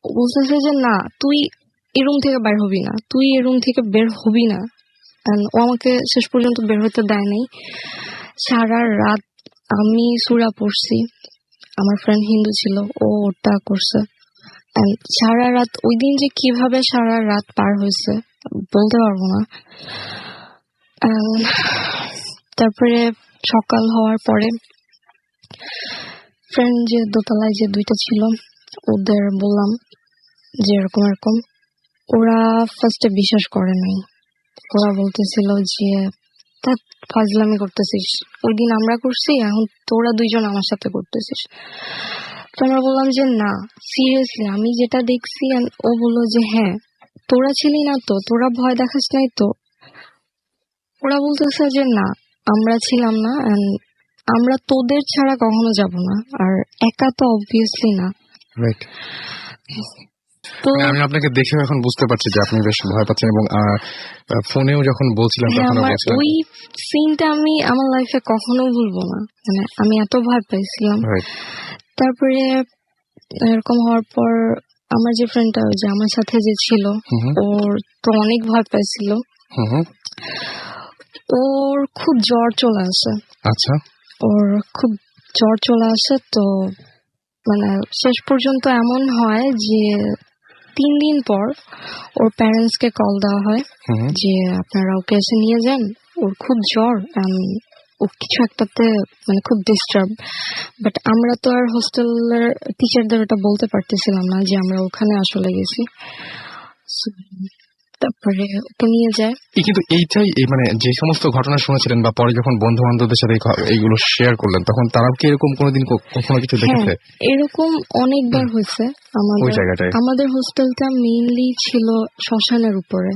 ও বলতেছে যে না, তুই এই রুম থেকে বের হবি না, তুই এই রুম থেকে বের হবি না। ও আমাকে শেষ পর্যন্ত বের হতে দেয় নাই। সারা রাত আমি সূরা পড়ছি, আমার ফ্রেন্ড হিন্দু ছিল, ও ওটা করছে। সারা রাত ওই দিন যে কিভাবে সারা রাত পার হয়েছে বলতে পারবো না। তারপরে সকাল হওয়ার পরে ফ্রেন্ড যে দোতলায় যে দুইটা ছিল ওদের বললাম যে এরকম এরকম। ওরা ফার্স্টে বিশ্বাস করে নাই। ওরা বলতেছিল যে তা ফাজলামি করতেছিস, ওই দিন আমরা করছি, এখন তোরা দুইজন আমার সাথে করতেছিস। তো আমরা বললাম যে না, সিরিয়াসলি আমি যেটা দেখছি। ও বললো যে হ্যাঁ, তোরা ছিলি না তো, তোরা ভয় দেখাস নাই তো। ওরা বলতেছে যে না, আমরা ছিলাম না, আমরা তোদের ছাড়া কখনো যাব না, আর একা তো অবভিয়াসলি না। রাইট। তো আমি আপনাকে দেখে এখন বুঝতে পারছি যে আপনি বেশ ভয় পাচ্ছেন, এবং ফোনেও যখন বলছিলেন হ্যাঁ, তখন আমার বলছিলেন। ওই সিনটা আমি আমার লাইফে কখনো ভুলবো না, মানে আমি এত ভয় পাইছিলাম। তারপরে এরকম হওয়ার পর আমার যে ফ্রেন্ডটা যে আমার সাথে যে ছিল, ওর তো অনেক ভয় পাইছিল। ওর খুব জ্বর চলে আসে। আচ্ছা, ওর খুব জ্বর চলে আসে। তো মানে শেষ পর্যন্ত এমন হয় যে 3 দিন পর ওর প্যারেন্টস কে কল দেওয়া হয় যে আপনারা ওকে এসে নিয়ে যান, ওর খুব জ্বর, ও কিছু একটাতে মানে খুব ডিস্টার্ব। বাট আমরা তো আর হোস্টেলের টিচারদের ওটা বলতে পারতেছিলাম না যে আমরা ওখানে আসলে গেছি। তারপরে ওকে নিয়ে যায়। কিন্তু এইটাই মানে যে সমস্ত ঘটনা শুনেছিলেন বা পরে যখন বন্ধু বান্ধবদের সাথে এইগুলো শেয়ার করলেন, তখন তারাও কি এরকম কোনোদিন কখনো কিছু দেখেছে? এরকম অনেকবার হয়েছে। আমাদের হোস্টেলটা মেইনলি ছিল শ্মশানের উপরে।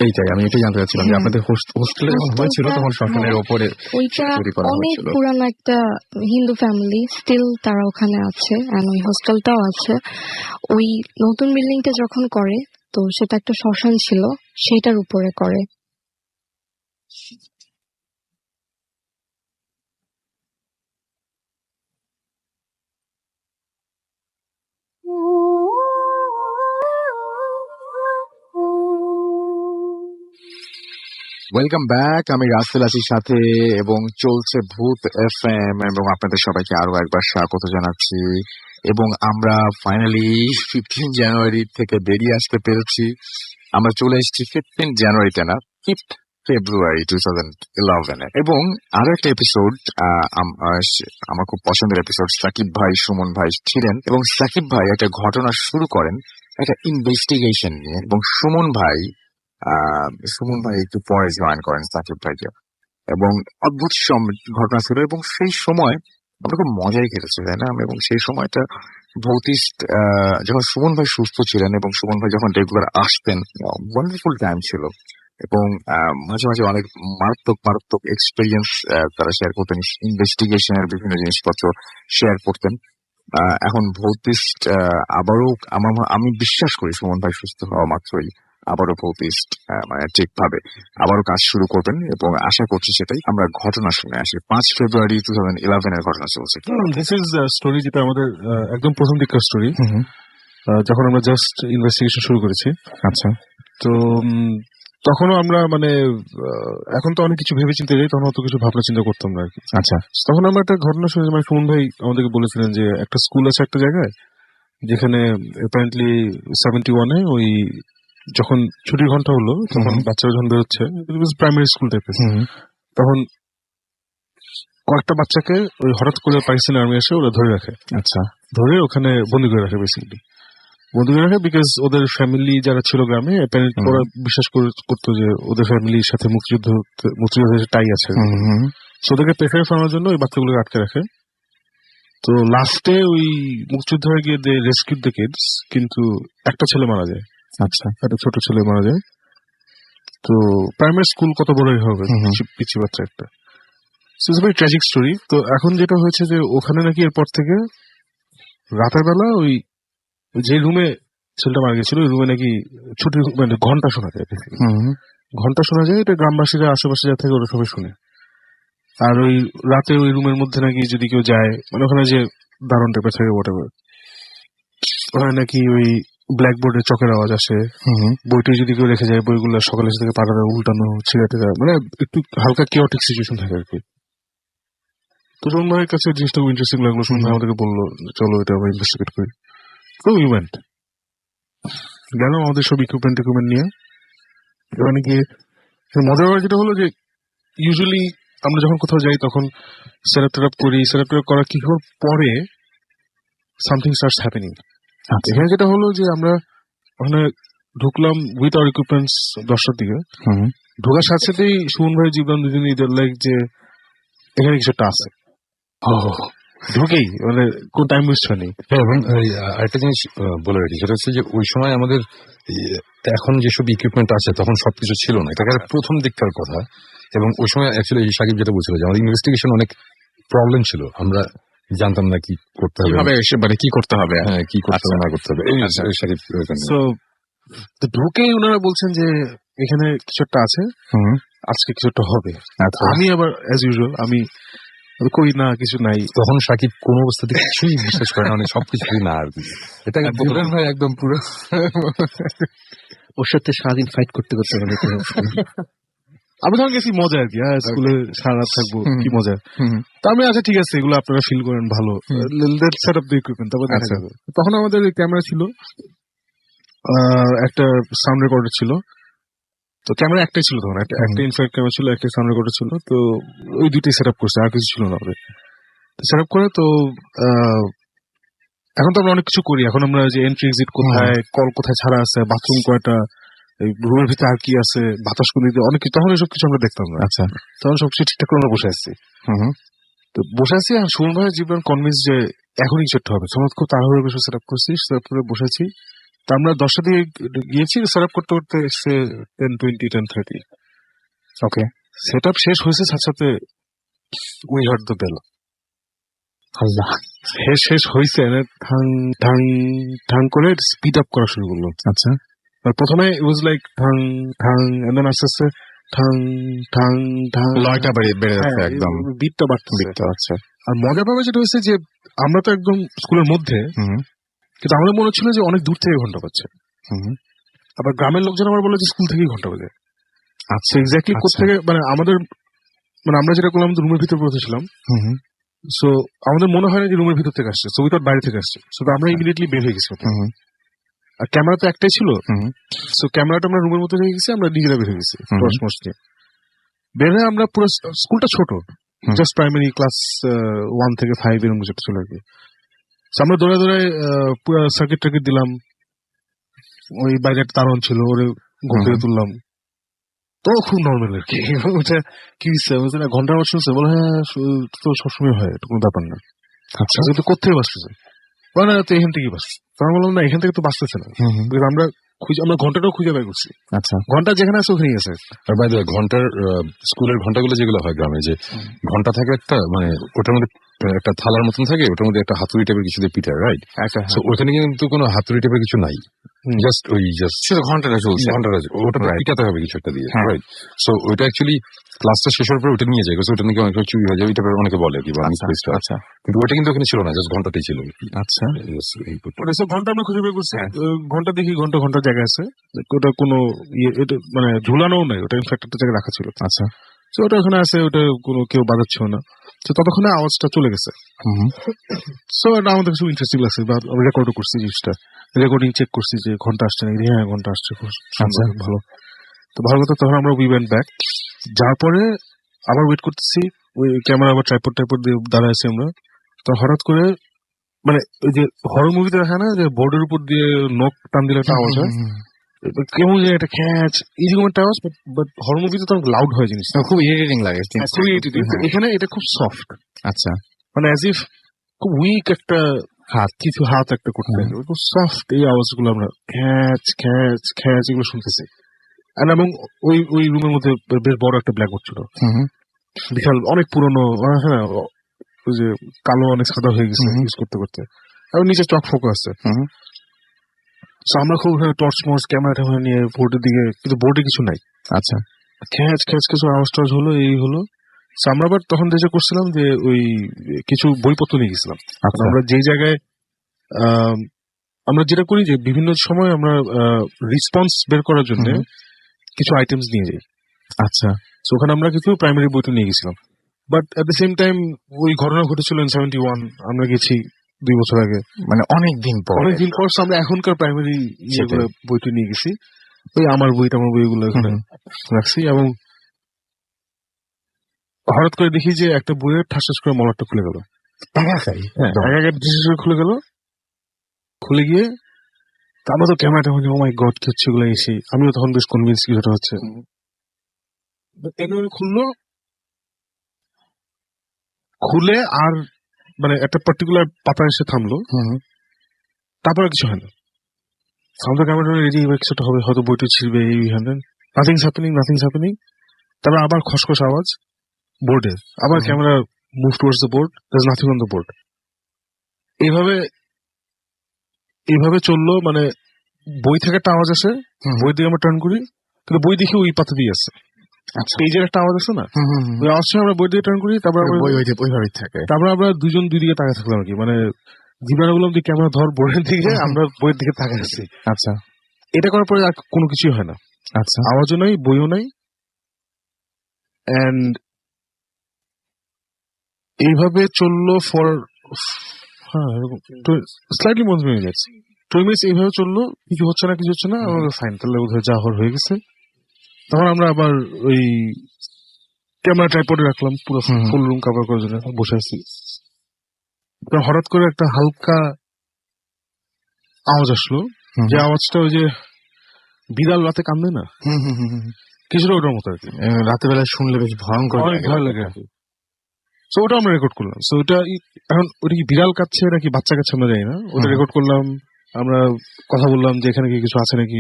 এইটাই আমি এটাই জানতে চাচ্ছিলাম যে আপনাদের হোস্টেলে যখন হয়েছিল তখন শ্মশানের উপরে ওইটা অনেক পুরানো একটা হিন্দু ফ্যামিলি, স্টিল তারা ওখানে আছে, আর ওই হোস্টেলটাও আছে। ওই নতুন বিল্ডিংটা যখন করে তো সেটা একটা শ্মশান ছিল, সেটার উপরে করে। ওয়েলকাম ব্যাক, আমি রাসেল আছি সাথে, এবং চলছে ভূত এফএম, এবং আপনাদের সবাইকে আরো একবার স্বাগত জানাচ্ছি। এবং আমরা ফাইনালি 15 জানুয়ারি থেকে বেরিয়ে আসতে পেরেছি। আমরা চলে এসেছি 15 জানুয়ারিতে না, 5 ফেব্রুয়ারি 2011, এবং আরো একটা এপিসোড আমার খুব পছন্দের এপিসোড। সাকিব ভাই, সুমন ভাই ছিলেন, এবং সাকিব ভাই একটা ঘটনা শুরু করেন একটা ইনভেস্টিগেশন নিয়ে, এবং সুমন ভাই একটু পরে জয়েন করেন সাকিব ভাইকে, এবং অদ্ভুত ঘটনা ছিল। এবং সেই সময় আমরা খুব মজাই কেটেছে, তাই না? এবং সেই সময়টা ভৌতিস্ট, যখন সুমন ভাই সুস্থ ছিলেন এবং সুমন ভাই যখন রেগুলার আসতেন, ওয়ান্ডারফুল টাইম ছিল। এবং মাঝে মাঝে অনেক মারাত্মক মারাত্মক এক্সপিরিয়েন্স তারা শেয়ার করতেন, ইনভেস্টিগেশনের বিভিন্ন জিনিসপত্র শেয়ার করতেন। এখন ভৌতিস্ট আবারও আমি বিশ্বাস করি সুমন ভাই সুস্থ হওয়া মাত্রই আবারও ফোকাসড মানে ঠিকভাবে আবারও কাজ শুরু করবেন, এবং আশা করছি সেটাই। আমরা ঘটনা শুনে আসি। 5 ফেব্রুয়ারি 2011 এর ঘটনা চলছে। দিস ইজ স্টোরি যেটা আমাদের একদম প্রথম দিককার স্টোরি, যখন আমরা জাস্ট ইনভেস্টিগেশন শুরু করেছি। আচ্ছা। তো তখনও আমরা মানে এখন তো অনেক কিছু ভেবে চিন্তে যাই, তখন অত কিছু ভাবনা চিন্তা করতাম না আর কি। আচ্ছা। তখন আমরা একটা ঘটনা শুনেছি, মানে সুমন ভাই আমাদেরকে বলেছিলেন যে একটা স্কুল আছে একটা জায়গায়, যেখানে অ্যাপারেন্টলি 71-এ ওই যখন ছুটির ঘন্টা হলো তখন বাচ্চারা যখন বেরোচ্ছে, প্রাইমারি স্কুল টাইপের, তখন কয়েকটা বাচ্চাকে ওই হঠাৎ করে পাকিস্তানি আর্মি এসে ওরা ধরে রাখে। আচ্ছা। ধরে ওখানে বন্দি করে রাখে, বেসিক্যালি বন্দি করে রাখে, বিকজ ওদের ফ্যামিলি যারা ছিল গ্রামে ওরা বিশ্বাস করতো যে ওদের ফ্যামিলির সাথে মুক্তিযুদ্ধের টাই আছে, ওদেরকে প্রেফার করানোর জন্য ওই বাচ্চাগুলোকে আটকে রাখে। তো লাস্টে ওই মুক্তিযুদ্ধ হয়ে গিয়ে দে রেস্কিউ দ্য কিডস, কিন্তু একটা ছেলে মারা যায়। আচ্ছা। একটা ছোট ছেলে মারা যায়। তো প্রাইমারি স্কুল কত বড়ই হবে, পিচ্ছি বাচ্চা একটা। It's very tragic story. তো এখন যেটা হয়েছে যে ওখানে নাকি এরপর থেকে রাতের বেলা ওই যে রুমে ছেলেটা মারা গেছিল ওই রুমে নাকি ছুটির মানে ঘন্টা শোনা যায়। ঘন্টা শোনা যায়, এটা গ্রামবাসীরা আশেপাশে যা থাকে ওরা সবাই শুনে। আর ওই রাতে ওই রুমের মধ্যে নাকি যদি কেউ যায়, মানে ওখানে যে দারুণ টাইপের থাকে whatever, ওখানে নাকি ওই ব্ল্যাকবোর্ডে চকের আওয়াজ আসে। বইটি যদি কেউ রেখে যায়, বইগুলো সকালে এসে থেকে পাঠানো উল্টানো ছিঁড়া টেরা, মানে একটু হালকা কেওটিক সিচুয়েশন থাকে আর কি। তো সুমন ভাইয়ের কাছে জিনিসটা খুব ইন্টারেস্টিং লাগলো। সুমন ভাই আমাদেরকে বললো চলো এটা আমরা ইনভেস্টিগেট করি। তো উই ওয়েন্ট, গেলাম আমাদের সব ইকুইপমেন্ট নিয়ে। ওখানে গিয়ে মজার ব্যাপার যেটা হলো যে ইউজুয়ালি আমরা যখন কোথাও যাই তখন সেটআপ করি, সেটআপ করার কি পরে সামথিং স্টার্টস হ্যাপেনিং। এখানে যেটা হলো যে আমরা ওখানে ঢুকলাম উইথ আওয়ার ইকুইপমেন্টস 10টার দিকে। ঢোকার সাথে সাথেই সুমন ভাই জীবন দুজনই লাইক যে এখানে কিছু একটা আছে। ঢুকেই মানে কোন টাইম ওয়েস্ট হয়নি। এবং আরেকটা জিনিস বলে রাখি, সেটা হচ্ছে যে ওই সময় আমাদের এখন যেসব ইকুইপমেন্ট আছে তখন সবকিছু ছিল না, এটা প্রথম দিককার কথা। এবং ওই সময় অ্যাকচুয়ালি সাকিব যেটা বলছিল যে আমাদের ইনভেস্টিগেশন অনেক প্রবলেম ছিল, আমরা জানতাম না কি করতে হবে, মানে কি করতে হবে, হ্যাঁ কি করতে হবে না করতে হবে। সাকিব তো ঢুকেই ওনারা বলছেন যে এখানে কিছু একটা আছে, আজকে কিছু একটা হবে। আমি আবার অ্যাজ ইউজুয়াল আমি কই না কিছু নাই। তখন সাকিব কোন অবস্থাতে কিছুই বিশ্বাস করে না, মানে সবকিছু না আর কি। এটা ভাই একদম পুরো ওর সাথে সারাদিন ফাইট করতে করতে মানে আমি তখন গেছি মজা আর কি, স্কুলে সারা রাত থাকবো কি মজা। তো আমি আচ্ছা ঠিক আছে এগুলো আপনারা ফিল করেন ভালো, সেট আপ দ্য ইকুইপমেন্ট, তারপর দেখা যাবে। তখন আমাদের ক্যামেরা ছিল, একটা সাউন্ড রেকর্ডার ছিল। তো ক্যামেরা একটাই ছিল তখন, একটা ইনফ্রারেড ক্যামেরা ছিল, একটা সাউন্ড রেকর্ডার ছিল। তো ওই দুইটাই সেট আপ করছে, আর কিছু ছিল না আমাদের। সেট আপ করে তো এখন তো আমরা অনেক কিছু করি। এখন আমরা যে এন্ট্রি এক্সিট কোথায়, কল কোথায় ছাড়া আছে, বাথরুম কয়টা, রুমের ভিতরে আর কি আছে, বাতাস কোন দিকে, অনেক কিছু, তখন এসব কিছু আমরা দেখতাম না। আচ্ছা। তখন সবকিছু ঠিকঠাক করে আমরা বসে আসছি। তো বসে আছি আর সুমন ভাই জীবন কনভিন্স যে এখনই কিছু একটা হবে। সময় খুব তাড়াহুড়ো করে সেট আপ করছি, সেট আপ করে বসেছি। তো আমরা 10টা দিয়ে গিয়েছি, সেট আপ করতে করতে এসছে 10:20, 10:30। ওকে, সেট আপ শেষ হয়েছে সাথে সাথে উই হার্ড দ্য বেল। আল্লাহ, শেষ হয়েছে, ঠাং ঠাং ঠাং করে স্পিড আপ করা শুরু করলো। আচ্ছা। প্রথমে ইট ওয়াজ লাইক ঠাং ঠাং, এন্ড দেন আস্তে আস্তে ঠাং ঠাং ঠাং, লয়টা বেড়ে যাচ্ছে, একদম বিটটা বাড়তেছে। আচ্ছা। আর মজার ব্যাপার যেটা হয়েছে যে আমরা তো একদম স্কুলের মধ্যে, কিন্তু আমাদের মনে হচ্ছিল যে অনেক দূর থেকে ঘন্টা পাচ্ছে। আবার গ্রামের লোকজন আমার বলে যে স্কুল থেকেই ঘন্টা বাজে। আচ্ছা, এক্স্যাক্টলি কোথেকে, মানে আমাদের, মানে আমরা যেটা করলাম রুমের ভিতর পড়েছিলাম, সো আমাদের মনে হয় না যে রুমের ভিতর থেকে আসছে, সো উইথআউট বাইরে থেকে আসছে। সো আমরা ইমিডিয়েটলি বের হয়ে গেছি। আর ক্যামেরা তো একটাই ছিল, সো ক্যামেরাটা আমরা রুমের মধ্যে রেখে গেছি, আমরা নিজেরা বের হয়ে গেছি। বের হয়ে আমরা পুরো, স্কুলটা ছোট, জাস্ট প্রাইমারি ক্লাস 1 থেকে 5 এরকম কিছু ছিল আর কি। আমরা দৌড়ে পুরো সার্কিট টার্কিট দিলাম। ওই বাইরে একটা তারণ ছিল, ওরে ঘুম থেকে তুললাম। তো খুব নর্মাল আর কি। ওটা কি ঘন্টা আওয়াজ শুনছে, বলে হ্যাঁ তো সবসময় হয়, এটা কোনো ব্যাপার না। আচ্ছা, কিন্তু কোথেকে বাঁচতেছে, বলে না তো এখান থেকেই বাঁচছে। তো আমি বললাম না, এখান থেকে তো বাঁচতেছে না। আমরা ঘন্টাটাও খুঁজে বের করছি। আচ্ছা, ঘন্টা যেখানে আছে ওখানেই আছে। আর বাইরে ঘন্টার স্কুলের ঘন্টাগুলো যেগুলো হয় গ্রামে, যে ঘন্টা থাকে একটা, মানে ওটার মধ্যে একটা থালার মতন থাকে, ওটার মধ্যে একটা হাতুড়ি টাইপের কিছু দিয়ে পিটার, রাইট? ওখানে কিন্তু কোনো হাতুড়ি টাইপের কিছু নাই। জাস্ট ওই জাস্ট শুধু ঘন্টাটা চলছে। ঘন্টাটা ওটা Right. পিটাতে হবে কিছু একটা দিয়ে, হ্যাঁ। রাইট? সো ওইটা অ্যাকচুয়ালি ক্লাসটা শেষ হওয়ার পর ওটা নিয়ে যায়, ওটা নাকি অনেক চুরি হয়ে যায়, ওইটা অনেকে বলে কি বা আচ্ছা, মিসপ্লেসড, আচ্ছা, কিন্তু ওইটা কিন্তু ওখানে ছিল না, জাস্ট ঘন্টাটাই ছিল। আচ্ছা। ওটা সব ঘন্টা আমরা খুঁজে বের করছি। হ্যাঁ। ঘন্টা দেখি ঘন্টা ঘন্টা জায়গায় আছে, ওটা কোনো এটা মানে ঝুলানো নাই, ওটা ইনফ্যাক্ট একটা জায়গায় রাখা ছিল। আচ্ছা। তো ওটা ওখানে আছে, ওটা কোনো কেউ বাজাচ্ছেও না। তো ততক্ষণে আওয়াজটা চলে গেছে। সো এটা আমাদের খুব ইন্টারেস্টিং লাগছে, বা রেকর্ডও করছি জিনিসটা, রেকর্ডিং চেক করছি যে ঘন্টা আসছে নাকি। হ্যাঁ, ঘন্টা আসছে, খুব সুন্দর, ভালো। তো ভালো কথা, তখন আমরা উই ওয়েন্ট ব্যাক, যার পরে আবার ওয়েট করতেছি, ওই ক্যামেরা আবার ট্রাইপড দিয়ে দাঁড়াইছি আমরা। তো হঠাৎ করে মানে ওই যে হরর মুভিতে দেখা না যে বোর্ডের উপর দিয়ে নখ টান দিলে একটা আওয়াজ হয়, কেমন যে একটা খ্যাচ এইরকম একটা আওয়াজ, বাট হরর মুভিতে তো লাউড হয় জিনিসটা, খুব ইরিটেটিং লাগে। খুব irritating। এখানে এটা খুব সফট, আচ্ছা। মানে অ্যাজ ইফ খুব উইক একটা হাত, কিছু হাত একটা করতে লাগে, খুব সফট এই আওয়াজগুলো আমরা খ্যাচ খ্যাচ খ্যাচ এগুলো শুনতেছি। আর এবং ওই ওই রুমের মধ্যে বেশ বড় একটা ব্ল্যাকবোর্ড ছিল, বিশাল, অনেক পুরনো, হ্যাঁ, ওই যে কালো অনেক সাদা হয়ে গেছে ইউজ করতে করতে, এবং নিচে চক ফোকাস আছে। So আমরা খুব টর্চ মর্চ ক্যামেরা ট্যামেরা নিয়ে বোর্ডের দিকে, কিন্তু বোর্ডে কিছু নাই। আচ্ছা। খ্যাচ খ্যাচ কিছু আওয়াজ টাওয়াজ হলো, এই হলো। So আমরা আবার তখন যেটা করছিলাম যে ওই কিছু বইপত্র নিয়ে গেছিলাম। আমরা যেই জায়গায় আমরা যেটা করি যে বিভিন্ন সময় আমরা রেসপন্স বের করার জন্য কিছু আইটেমস নিয়ে যাই। আচ্ছা। So ওখানে আমরা কিছু প্রাইমারি বইটা নিয়ে গেছিলাম, but at the same time ওই ঘটনা ঘটেছিল ইন 71, আমরা গেছি 2 বছর আগে, মানে অনেকদিন পর। So আমরা এখনকার প্রাইমারি ইয়েগুলো বইটা নিয়ে গেছি, ওই আমার বইগুলো এখানে রাখছি, এবং হঠাৎ করে দেখি যে একটা বইয়ের ঠাস করে মলাটটা খুলে গেল। খুলে গেল, খুলে গিয়ে আমরা তো ক্যামেরাটা ও মাই গড কি হচ্ছে এগুলো এসে, আমিও তখন বেশ কনভিন্স কিছুটা হচ্ছে। খুললো, খুলে আর মানে একটা পার্টিকুলার পাতা এসে থামলো, তারপরে কিছু হয় না। আমাদের ক্যামেরাটা রেডি, কিছুটা হবে, হয়তো বইটা ছিড়বে, এই হ্যান্ডেন, নাথিংস হ্যাপেনিং। তারপর আবার খসখস আওয়াজ বোর্ডে, আবার camera move towards the board, there is nothing on the board. এইভাবে চললো, মানে বই থেকে একটা আওয়াজ আসে, বই দিয়ে আমরা টার্ন করি, কিন্তু বই দেখে ওই পাতা দিয়ে আসছে, পেজের একটা আওয়াজ আছে না, ওই আওয়াজটা আমরা বই দিয়ে টার্ন করি, তারপর ওইভাবেই থাকে। তারপর আমরা দুজন দুই দিকে তাকায় থাকলাম আর কি, মানে জীবনে বললাম যে ক্যামেরা ধর বোর্ডের দিকে, আমরা বইয়ের দিকে তাকায় আসছি। আচ্ছা। এটা করার পরে আর কোনো কিছুই হয় না, আচ্ছা। আওয়াজও নাই, বইও নাই, এন্ড এইভাবে চললো for slightly more minutes, 2 minutes এইভাবে চললো, কিছু হচ্ছে না, ফাইন, তাহলে বোধহয় যা হওয়ার হয়ে গেছে। তখন আমরা আবার ওই ক্যামেরা ট্রাইপডে রাখলাম, পুরো ফুল রুম কভার করার জন্য বসে আছি। হঠাৎ করে একটা হালকা আওয়াজ আসলো, যে আওয়াজটা ওই যে বিড়াল রাতে কান্দে না, কিছুটা ওটার মতো আর কি, রাতের বেলা শুনলে বেশ ভয়ঙ্কর, অনেক ভয় লাগে। সো ওটা আমরা রেকর্ড করলাম। সো ওটা এখন ওটা কি বিড়াল কাচ্ছে নাকি বাচ্চা কাচ্ছে আমরা জানি না, ওটা রেকর্ড করলাম। আমরা কথা বললাম যে এখানে কি কিছু আছে নাকি,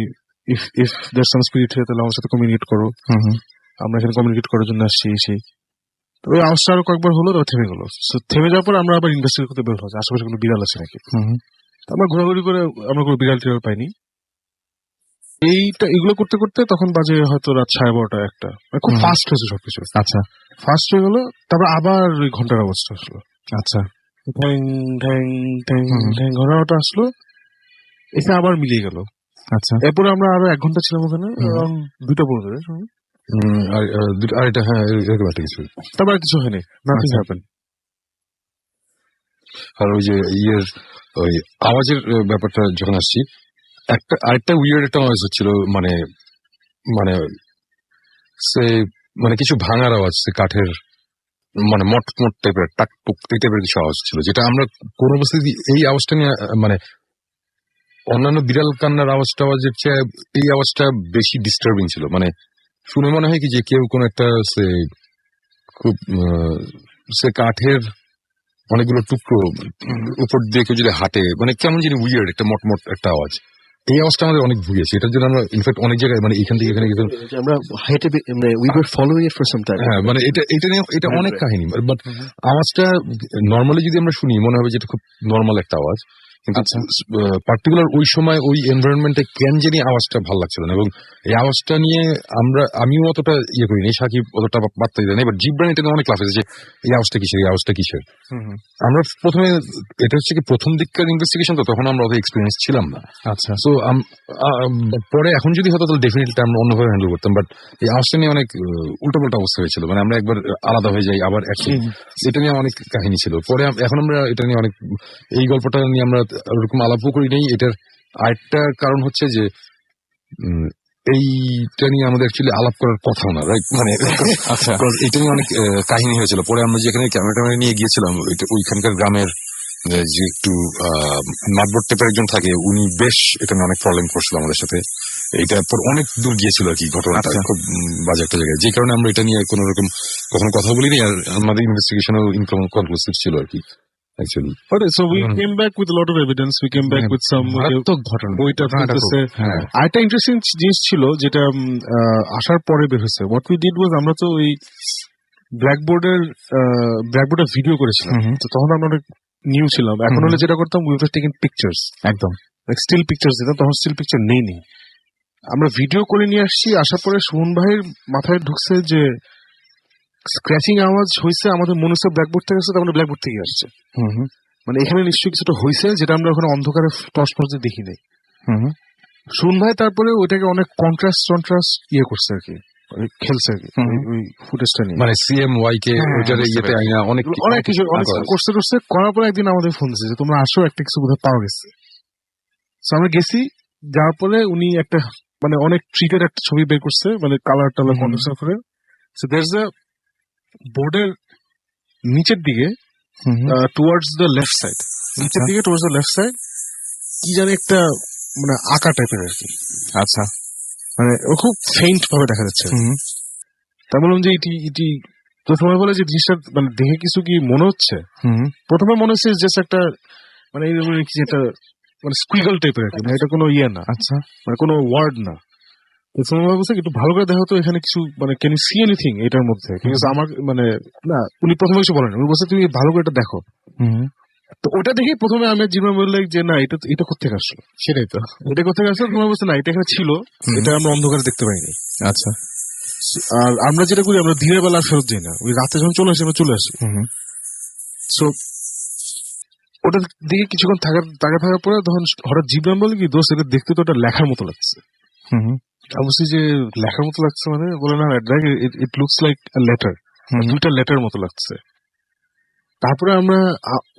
ইফ দেয়ার সাম স্পিরিট হয় তাহলে আমার সাথে কমিউনিকেট করো, আমরা এখানে কমিউনিকেট করার জন্য আসছি এসে। তো ওই আওয়াজটা আরো কয়েকবার হলো, তো থেমে গেলো। সো থেমে যাওয়ার পর আমরা আবার ইনভেস্টিগেট করতে বের হলাম আশেপাশে কোনো বিড়াল আছে নাকি। আমরা ঘোরাঘুরি করে আমরা কোনো বিড়াল টিড়াল পাইনি। এগুলো করতে করতে তখন বাজে হয়তো রাত 12:30 একটা, খুব ফাস্ট হয়েছে সবকিছু। আচ্ছা, ফাস্ট হয়ে গেলো। তারপর আবার ওই ঘন্টার আওয়াজটা আসলো। আচ্ছা, ঠ্যাং ঠ্যাং ঠ্যাং ঠ্যাং ঘন্টাটা আসলো, এসে আবার মিলিয়ে গেল। আচ্ছা, এরপরে আমরা আরো 1 ঘন্টা ছিলাম ওখানে, 2টা পড়বে। আর এটা হ্যাঁ এরকম একটা কিছু। তারপর কিছু হয়নি, নাথিং হ্যাপেন। আর ওই যে ওই আওয়াজের ব্যাপারটা যখন আসছি, আরেকটা উইয়ার্ড একটা আওয়াজ হচ্ছিল, মানে মানে সে মানে কিছু ভাঙার আওয়াজ, সে কাঠের মানে মট মট টাইপের টাক টুক এই টাইপের কিছু আওয়াজ ছিল, যেটা আমরা কোন অবস্থায় এই আওয়াজটা নিয়ে মানে অন্যান্য বিড়াল কান্নার আওয়াজের চেয়ে এই আওয়াজটা বেশি ডিস্টার্বিং ছিল। মানে শুনে মনে হয় কি যে কেউ কোন একটা খুব সে কাঠের অনেকগুলো টুকরো উপর দিয়ে কেউ যদি হাঁটে, মানে কেমন যিনি উইয়ার্ড একটা মটমট একটা আওয়াজ। এই আওয়াজটা আমাদের অনেক ভুগিয়েছে, এটার জন্য আমরা ইনফ্যাক্ট অনেক জায়গায় মানে এখান থেকে এখানে আমরা হেঁটে we were following it for some time. হ্যাঁ, মানে এটা নিয়ে এটা অনেক কাহিনী। বাট আওয়াজটা নর্মালি যদি আমরা শুনি মনে হবে যে এটা খুব নর্মাল একটা আওয়াজ, কিন্তু পার্টিকুলার ওই সময় ওই এনভায়রনমেন্টে কেন জানি আওয়াজটা ভালো লাগছিল না, এবং এই আওয়াজটা নিয়ে আমিও অতটা ইয়ে করিনি, সাকিব অতটা বার্তা দিতে নেই, বাট জিব্রান এটা নিয়ে অনেক ক্লাস আছে যে এই আওয়াজটা কিসের, এই আওয়াজটা কিসের। আমরা প্রথমে এটা হচ্ছে কি প্রথম দিককার ইনভেস্টিগেশন, তো তখন আমরা অত এক্সপিরিয়েন্স ছিলাম না। আচ্ছা, সো পরে এখন যদি হতো তাহলে ডেফিনেটলি আমরা অন্যভাবে হ্যান্ডেল করতাম, বাট এই আওয়াজটা নিয়ে অনেক উল্টোপাল্টা অবস্থা হয়েছিল, মানে আমরা একবার আলাদা হয়ে যাই আবার এটা নিয়ে অনেক কাহিনী ছিল। পরে এখন আমরা এটা নিয়ে অনেক, এই গল্পটা নিয়ে আমরা ওরকম আলাপও করি নেই। এটার আরেকটা কারণ হচ্ছে যে এইটা নিয়ে আমাদের অ্যাকচুয়ালি আলাপ করার কথাও না, রাইট? মানে আচ্ছা, এটা নিয়ে অনেক কাহিনী হয়েছিল। পরে আমরা যেখানে ক্যামেরা নিয়ে গিয়েছিলাম ওইখানকার গ্রামের যে একটু মাতবর টাইপের একজন থাকে, উনি বেশ এটা নিয়ে অনেক প্রবলেম করছিল আমাদের সাথে। এটা পর অনেক দূর গিয়েছিল আর কি ঘটনাটা, খুব বাজে একটা জায়গায়, যে কারণে আমরা এটা নিয়ে কোনো রকম কখনো কথা বলিনি, আর আমাদের ইনভেস্টিগেশনও ইনকনক্লুসিভ ছিল আর কি actually. Okay, so we came back with a lot of evidence. We came back with some আরেকটা ইন্টারেস্টিং জিনিস ছিল যেটা আসার পরে বের হয়েছে। হোয়াট উই ডিড ওয়াজ, আমরা তো ওই ব্ল্যাকবোর্ডের ভিডিও করেছিলাম, তো তখন আমরা অনেক নিউ ছিলাম। এখন হলে যেটা করতাম, উই ওয়াজ টেকিং পিকচার্স, একদম স্টিল পিকচার্স দিতাম, তখন স্টিল পিকচার নেই। আমরা ভিডিও করে নিয়ে আসছি। আসার পরে সুমন ভাইয়ের মাথায় ঢুকছে যে স্ক্র্যাচিং আওয়াজ হয়েছে, আমাদের মনে হচ্ছে ব্ল্যাকবোর্ড থেকে আসছে, তারপরে ব্ল্যাকবোর্ড থেকে আসছে। মানে এখানে নিশ্চয়ই কিছুটা হয়েছে যেটা আমরা ওখানে অন্ধকারে টর্চ টর্চে দেখি নাই। সুমন ভাই তারপরে ওইটাকে অনেক কন্ট্রাস্ট ইয়ে করছে আর কি, খেলছে আর কি ওই ফুটেজটা নিয়ে, মানে CMY কে অনেক কিছু করছে। করার পরে একদিন আমাদের ফোন দিচ্ছে যে তোমরা আসো, একটা কিছু বোধহয় পাওয়া গেছে। আমরা গেছি, যাওয়ার পরে উনি একটা মানে অনেক ট্রিটের একটা ছবি বের করছে, মানে কালার টালার কন্ট্রাস্ট করে। সো দেয়ারস আ বোর্ডের নিচের দিকে টুয়ার্ডস দ্য লেফট সাইড, নিচের দিকে টুয়ার্ডস দ্য লেফট সাইড কি জানি একটা মানে আঁকা টাইপের আর কি। আচ্ছা, মানে ও খুব ফেইন্ট ভাবে দেখা যাচ্ছে। তা বললাম যে ইটি তো সময় বলে যে জিনিসটা মানে দেখে কিছু কি মনে হচ্ছে। প্রথমে মনে হচ্ছে জাস্ট একটা মানে এইরকম কি একটা মানে স্কুইগল টাইপের আর কি, মানে এটা কোনো ইয়ে না। আচ্ছা, মানে কোনো ওয়ার্ড না। একটু ভালো করে দেখা হতো এখানে কিছু, মানে ক্যান ইউ সি এনিথিং এটার মধ্যে? আমার মানে না, উনি প্রথমে কিছু বলেন, উনি বলছে তুমি ভালো করে এটা দেখো। তো ওটা দেখে প্রথমে আমি জীবন বললে যে না, এটা কোথেকে আসলো, সেটাই তো, এটা কোথেকে আসলো। তোমার বলছে না, এটা এখানে ছিল, এটা আমরা অন্ধকারে দেখতে পাইনি। আচ্ছা, আর আমরা যেটা করি, আমরা দিনের বেলা ফেরত যাই না, ওই রাতে যখন চলে আসি আমরা চলে আসি। সো ওটা দিকে কিছুক্ষণ থাকার পরে তখন হঠাৎ জীবন বলে কি দোস্ত, এটা দেখতে তো ওটা লেখার মতো লাগছে। অবশ্যই যে লেখার মতো লাগছে, মানে বলে না, ইট লুকস লাইক লেটার, দুইটা লেটার মতো লাগছে। তারপরে আমরা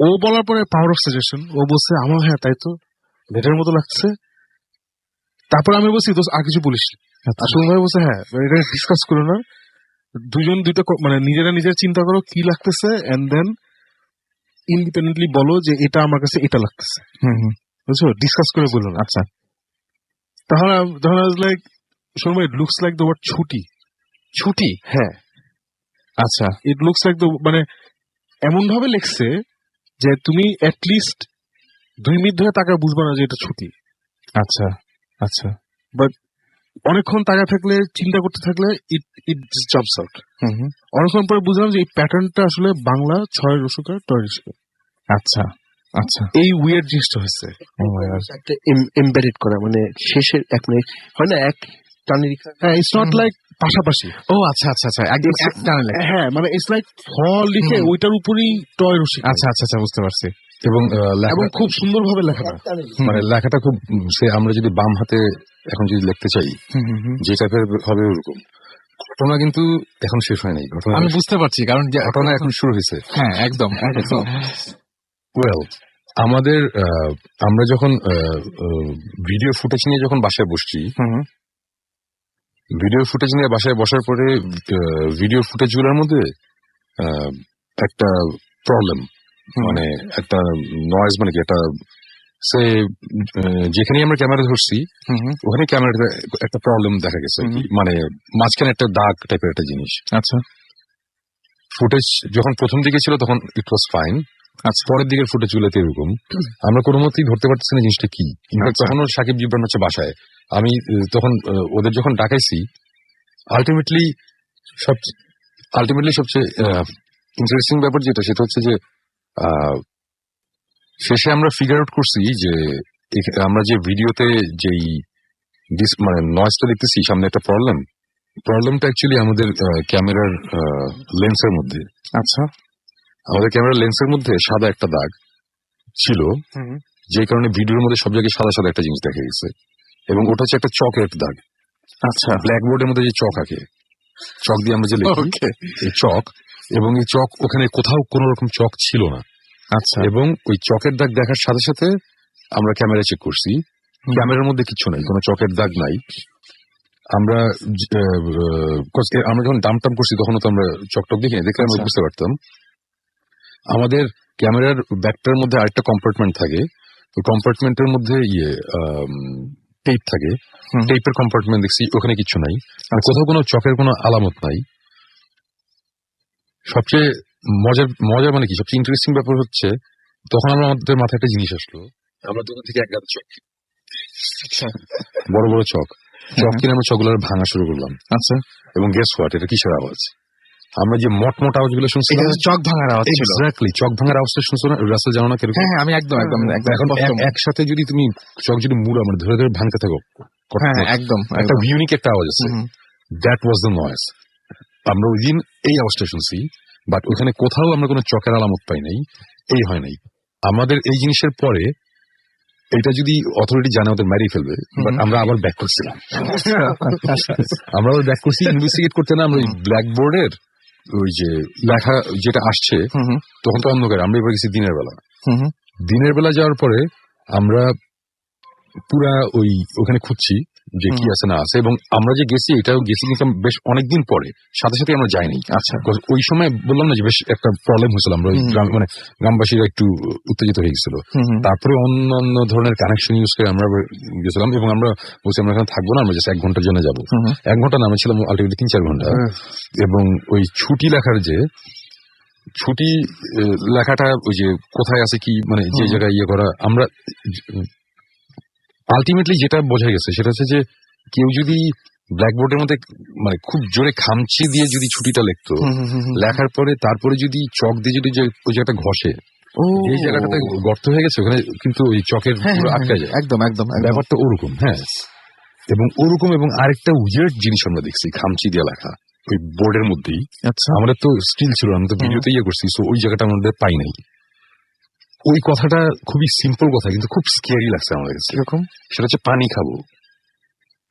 ও বলার পরে পাওয়ার অফ সাজেশন, ও বলছে আমার হ্যাঁ তাই তো লেটার মতো লাগছে। তারপরে আমি বলছি দোস্ত আর কিছু বলিস, আসলে ভাই বলছে হ্যাঁ এটা ডিসকাস করো না, দুজন দুইটা মানে নিজেরা চিন্তা করো কি লাগতেছে, এন্ড দেন ইন্ডিপেন্ডেন্টলি বলো যে এটা আমার কাছে এটা লাগতেছে। বুঝছো, ডিসকাস করে বললো না। আচ্ছা, তখন I was like, Sharma, it looks like the word ছুটি। হ্যাঁ, আচ্ছা, it looks like the মানে এমন ভাবে লেখছে যে তুমি অ্যাটলিস্ট 2 মিনিট ধরে তাকা বুঝবা না যে এটা ছুটি। আচ্ছা আচ্ছা, বাট অনেকক্ষণ তাকা থাকলে, চিন্তা করতে থাকলে ইট জাম্পস আউট। অনেকক্ষণ পরে বুঝলাম যে এই প্যাটার্নটা আসলে বাংলা 6 রসুকার 9 রসুকার। আচ্ছা আচ্ছা, এই উইয়ার্ড জিনিসটা হয়েছে একটা এমবেডেড করা, মানে শেষের এক মিনিট হয় না, এক টানে লেখা। হ্যাঁ, ইটস নট লাইক পাশাপাশি। ও আচ্ছা আচ্ছা আচ্ছা, একদম এক টানে লেখা। হ্যাঁ, মানে ইটস লাইক ফল লিখে ওইটার উপরেই টয় রসিক। আচ্ছা আচ্ছা আচ্ছা, বুঝতে পারছি। এবং খুব সুন্দর ভাবে লেখাটা, মানে লেখাটা খুব, সে আমরা যদি বাম হাতে এখন যদি লিখতে চাই যে টাইপের হবে ওরকম। ঘটনা কিন্তু এখন শেষ হয় নাই, ঘটনা আমি বুঝতে পারছি, কারণ ঘটনা এখন শুরু হয়েছে। হ্যাঁ, একদম একদম। ওয়েল, আমরা যখন ভিডিও ফুটেজ নিয়ে যখন বাসায় বসছি, ভিডিও ফুটেজ নিয়ে বাসায় বসার পরে ভিডিও ফুটেজ গুলোর মধ্যে একটা প্রবলেম, মানে একটা নয়েজ, মানে কি একটা সে যেখানে আমরা ক্যামেরা ধরছি ওখানে ক্যামেরাতে একটা প্রবলেম দেখা গেছে, মানে মাঝখানে একটা দাগ টাইপের একটা জিনিস। আচ্ছা, ফুটেজ যখন প্রথম দিকে ছিল তখন ইট ওয়াজ ফাইন, আচ্ছা, পরের দিকের ফুটেজ গুলোতে এরকম আমরা কোনো মতেই ধরতে পারতেছি না জিনিসটা কি। তখনও সাকিব জিবরান হচ্ছে বাসায়, আমি তখন ওদের যখন ডাকাইছি, আলটিমেটলি সবচেয়ে ইন্টারেস্টিং ব্যাপার যেটা, সেটা হচ্ছে যে শেষে আমরা ফিগার আউট করছি যে আমরা যে ভিডিওতে যেই মানে নয়েজটা দেখতেছি সামনে একটা প্রবলেমটা অ্যাকচুয়ালি আমাদের ক্যামেরার লেন্সের মধ্যে। আচ্ছা, আমাদের ক্যামেরার লেন্সের মধ্যে সাদা একটা দাগ ছিল, যে কারণে ভিডিওর মধ্যে সব জায়গায় সাদা সাদা একটা জিনিস দেখা গেছে, এবং ওটা হচ্ছে একটা চকের দাগ। আচ্ছা, ব্ল্যাকবোর্ডের মধ্যে যে চক আঁকে, চক দিয়ে আমরা যে লিখি, এই চক, এবং এই চক ওখানে কোথাও কোনো রকম চক ছিল না। আচ্ছা, এবং ওই চকের দাগ দেখার সাথে সাথে আমরা ক্যামেরা চেক করছি, ক্যামেরার মধ্যে কিছু নাই, কোনো চকের দাগ নাই। আমরা যখন দাম করছি তখন তো আমরা চকটক দেখি না, দেখলে আমরা বুঝতে পারতাম। আমাদের ক্যামেরার ব্যাকটার মধ্যে আরেকটা কম্পার্টমেন্ট থাকে, ওই কম্পার্টমেন্টের মধ্যে টেপ থাকে, টেপের কম্পার্টমেন্ট দেখছি, ওখানে কিছু নাই, কোথাও কোনো চকের কোনো আলামত নাই। সবচেয়ে মজার মানে কি, সবচেয়ে ইন্টারেস্টিং ব্যাপার হচ্ছে তখন আমাদের মাথায় একটা জিনিস আসলো, আমরা দোকান থেকে এক গাদা চক, বড় বড় চক কিনে আমরা চকগুলো ভাঙা শুরু করলাম। আচ্ছা, এবং গেস হোয়াট, এটা কিসের আওয়াজ? আমরা যে মট আওয়াজগুলো শুনছি, চক ভাঙার আওয়াজ ছিল। এক্স্যাক্টলি, চক ভাঙার আওয়াজটা শুনছো না? রাসেল জানো না কিরকম? হ্যাঁ, আমি একদম এখন একসাথে যদি তুমি চক যদি মুড়া মানে ধরে ধরে ভাঙতে থাকো, একদম একটা ইউনিক একটা আওয়াজ আছে, দ্যাট ওয়াজ দ্য নয়েজ। আমরা ওই দিন এই আওয়াজটা শুনছি, বাট ওখানে কোথাও আমরা কোনো চকের আলামত পাই নাই, এই হয় নাই। আমাদের এই জিনিসের পরে এটা যদি অথরিটি জানে ওদের মারিয়ে ফেলবে, বাট আমরা আবার ব্যাক করছিলাম। আমরা আবার ব্যাক করছি ইনভেস্টিগেট করতে, না আমরা ওই ব্ল্যাকবোর্ডের ওই যে লেখা যেটা আসছে, তখন তো অন্ধকার, আমরা এবার গেছি দিনের বেলা। দিনের বেলা যাওয়ার পরে আমরা পুরা ওখানে খুঁজছি যে কি আছে না আছে, এবং আমরা যে গেছি এটাও গেছি কিন্তু বেশ অনেকদিন পরে, সাথে সাথে আমরা যাইনি। আচ্ছা, ওই সময় বললাম না যে বেশ একটা প্রবলেম হয়েছিল, আমরা মানে গ্রামবাসীরা একটু উত্তেজিত হয়ে গেছিল। তারপরে অন্য ধরনের কানেকশন ইউজ করে আমরা গেছিলাম, এবং আমরা বলছি আমরা এখানে থাকবো না, আমরা জাস্ট 1 ঘন্টার জন্য যাবো। 1 ঘন্টা নামে ছিলাম আলটিমেটলি 3-4 ঘন্টা। এবং ওই ছুটি লেখার যে ছুটি লেখাটা, ওই যে কোথায় আছে কি মানে যে জায়গায় ইয়ে করা, আমরা আলটিমেটলি যেটা বোঝা গেছে সেটা হচ্ছে যে কেউ যদি ব্ল্যাকবোর্ডের মধ্যে মানে খুব জোরে খামচি দিয়ে যদি ছুটিটা লিখতো, লেখার পরে তারপরে যদি চক দিয়ে যদি ওই জায়গাটা ঘষে, এই জায়গাটাতে গর্ত হয়ে গেছে, ওখানে কিন্তু ওই চকের আটকে যায়। একদম ব্যাপারটা ওরকম। হ্যাঁ, এবং ওরকম, এবং আরেকটা উইয়ার্ড জিনিস আমরা দেখছি, খামচি দিয়ে লেখা ওই বোর্ডের মধ্যেই। আচ্ছা, আমাদের তো স্টিল ছিল, আমরা তো ভিডিওতে ইয়ে করছি, সো ওই জায়গাটা আমাদের পাই নাই। ওই কথাটা খুবই সিম্পল কথা, কিন্তু খুব স্কেয়ারি লাগছে আমাদের কাছে। কিরকম? সেটা হচ্ছে পানি খাবো,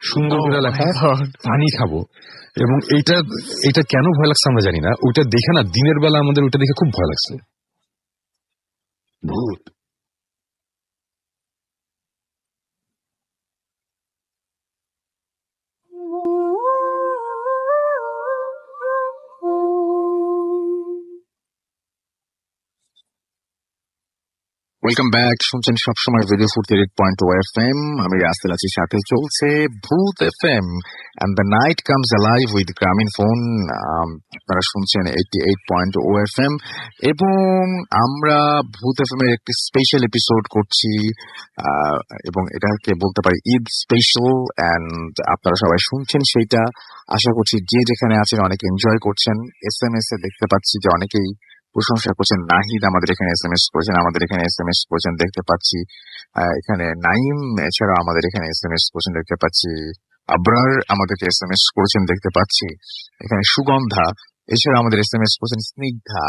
সুন্দর করে লেখা, পানি খাবো। এবং এইটা কেন ভয় লাগছে আমরা জানি না, ওইটা দেখে না, দিনের বেলা আমাদের ওইটা দেখে খুব ভয় লাগছে, ভূত। ওয়েলকাম ব্যাক, শুনছেন সবসময় রেডিও 48.2 FM। আমি রাসেল আছি, সাথে চলছে ভূত FM and the night comes alive with গ্রামীণ ফোন। আপনারা শুনছেন 88.2 FM, এবং আমরা ভূত FM এর একটি স্পেশাল এপিসোড করছি, এবং এটাকে বলতে পারি ঈদ স্পেশাল। এন্ড আপনারা সবাই শুনছেন সেইটা, আশা করছি যে যেখানে আছেন অনেক এনজয় করছেন। SMS এ দেখতে পাচ্ছি যে অনেকেই প্রশংসা করছেন। নাহিদ আমাদের এখানে SMS করেছেন, আমাদের এখানে SMS করেছেন দেখতে পাচ্ছি। এখানে নাইম এছাড়া আমাদের এখানে SMS করেছেন দেখতে পাচ্ছি। আবরার আমাদেরকে SMS করেছেন দেখতে পাচ্ছি। এখানে সুগন্ধা এছাড়া আমাদের SMS করেছেন। স্নিগ্ধা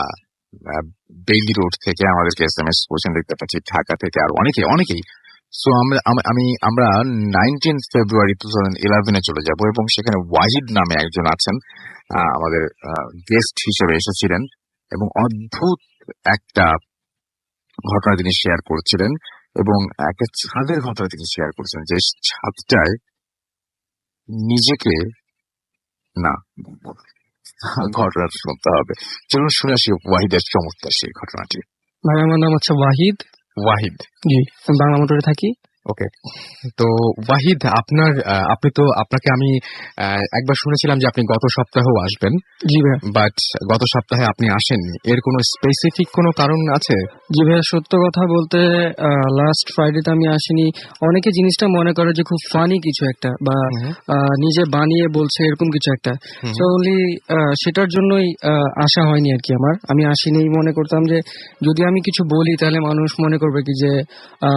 বেইলি রোড থেকে আমাদেরকে SMS করেছেন দেখতে পাচ্ছি, ঢাকা থেকে, আর অনেকেই। সো আমরা 19 ফেব্রুয়ারি 2011 চলে যাব, এবং সেখানে ওয়াহিদ নামে একজন আছেন, আমাদের গেস্ট হিসেবে এসেছিলেন, এবং অদ্ভুত একটা ঘটনা তিনি শেয়ার করছিলেন, এবং একটা ছাদের ঘটনা তিনি শেয়ার করছেন, যে ছাদটায় নিজেকে না, ঘটনাটা শুনতে হবে। চলুন শুনে আসি ওয়াহিদের চমৎকার সেই ঘটনাটি। ভাই, আমার নাম হচ্ছে ওয়াহিদ। ওয়াহিদ, জি, আমি বাংলা মোটরে থাকি। ওকে, তো ওয়াহিদ আপনাকে আমি একবার শুনেছিলাম যে আপনি গত সপ্তাহেও আসবেন, জি ভাইয়া। বাট গত সপ্তাহে আপনি আসেননি। এর কোনো স্পেসিফিক কোনো কারণ আছে? জি ভাইয়া, সত্য কথা বলতে লাস্ট ফ্রাইডেতে আমি আসিনি। অনেকে জিনিসটা মনে করে যে খুব ফানি কিছু একটা বা নিজে বানিয়ে বলছে এরকম কিছু একটা। সো অনলি সেটার জন্যই আসা হয়নি আর কি। আমি আসিনি, মনে করতাম যে যদি আমি কিছু বলি তাহলে মানুষ মনে করবে কি যে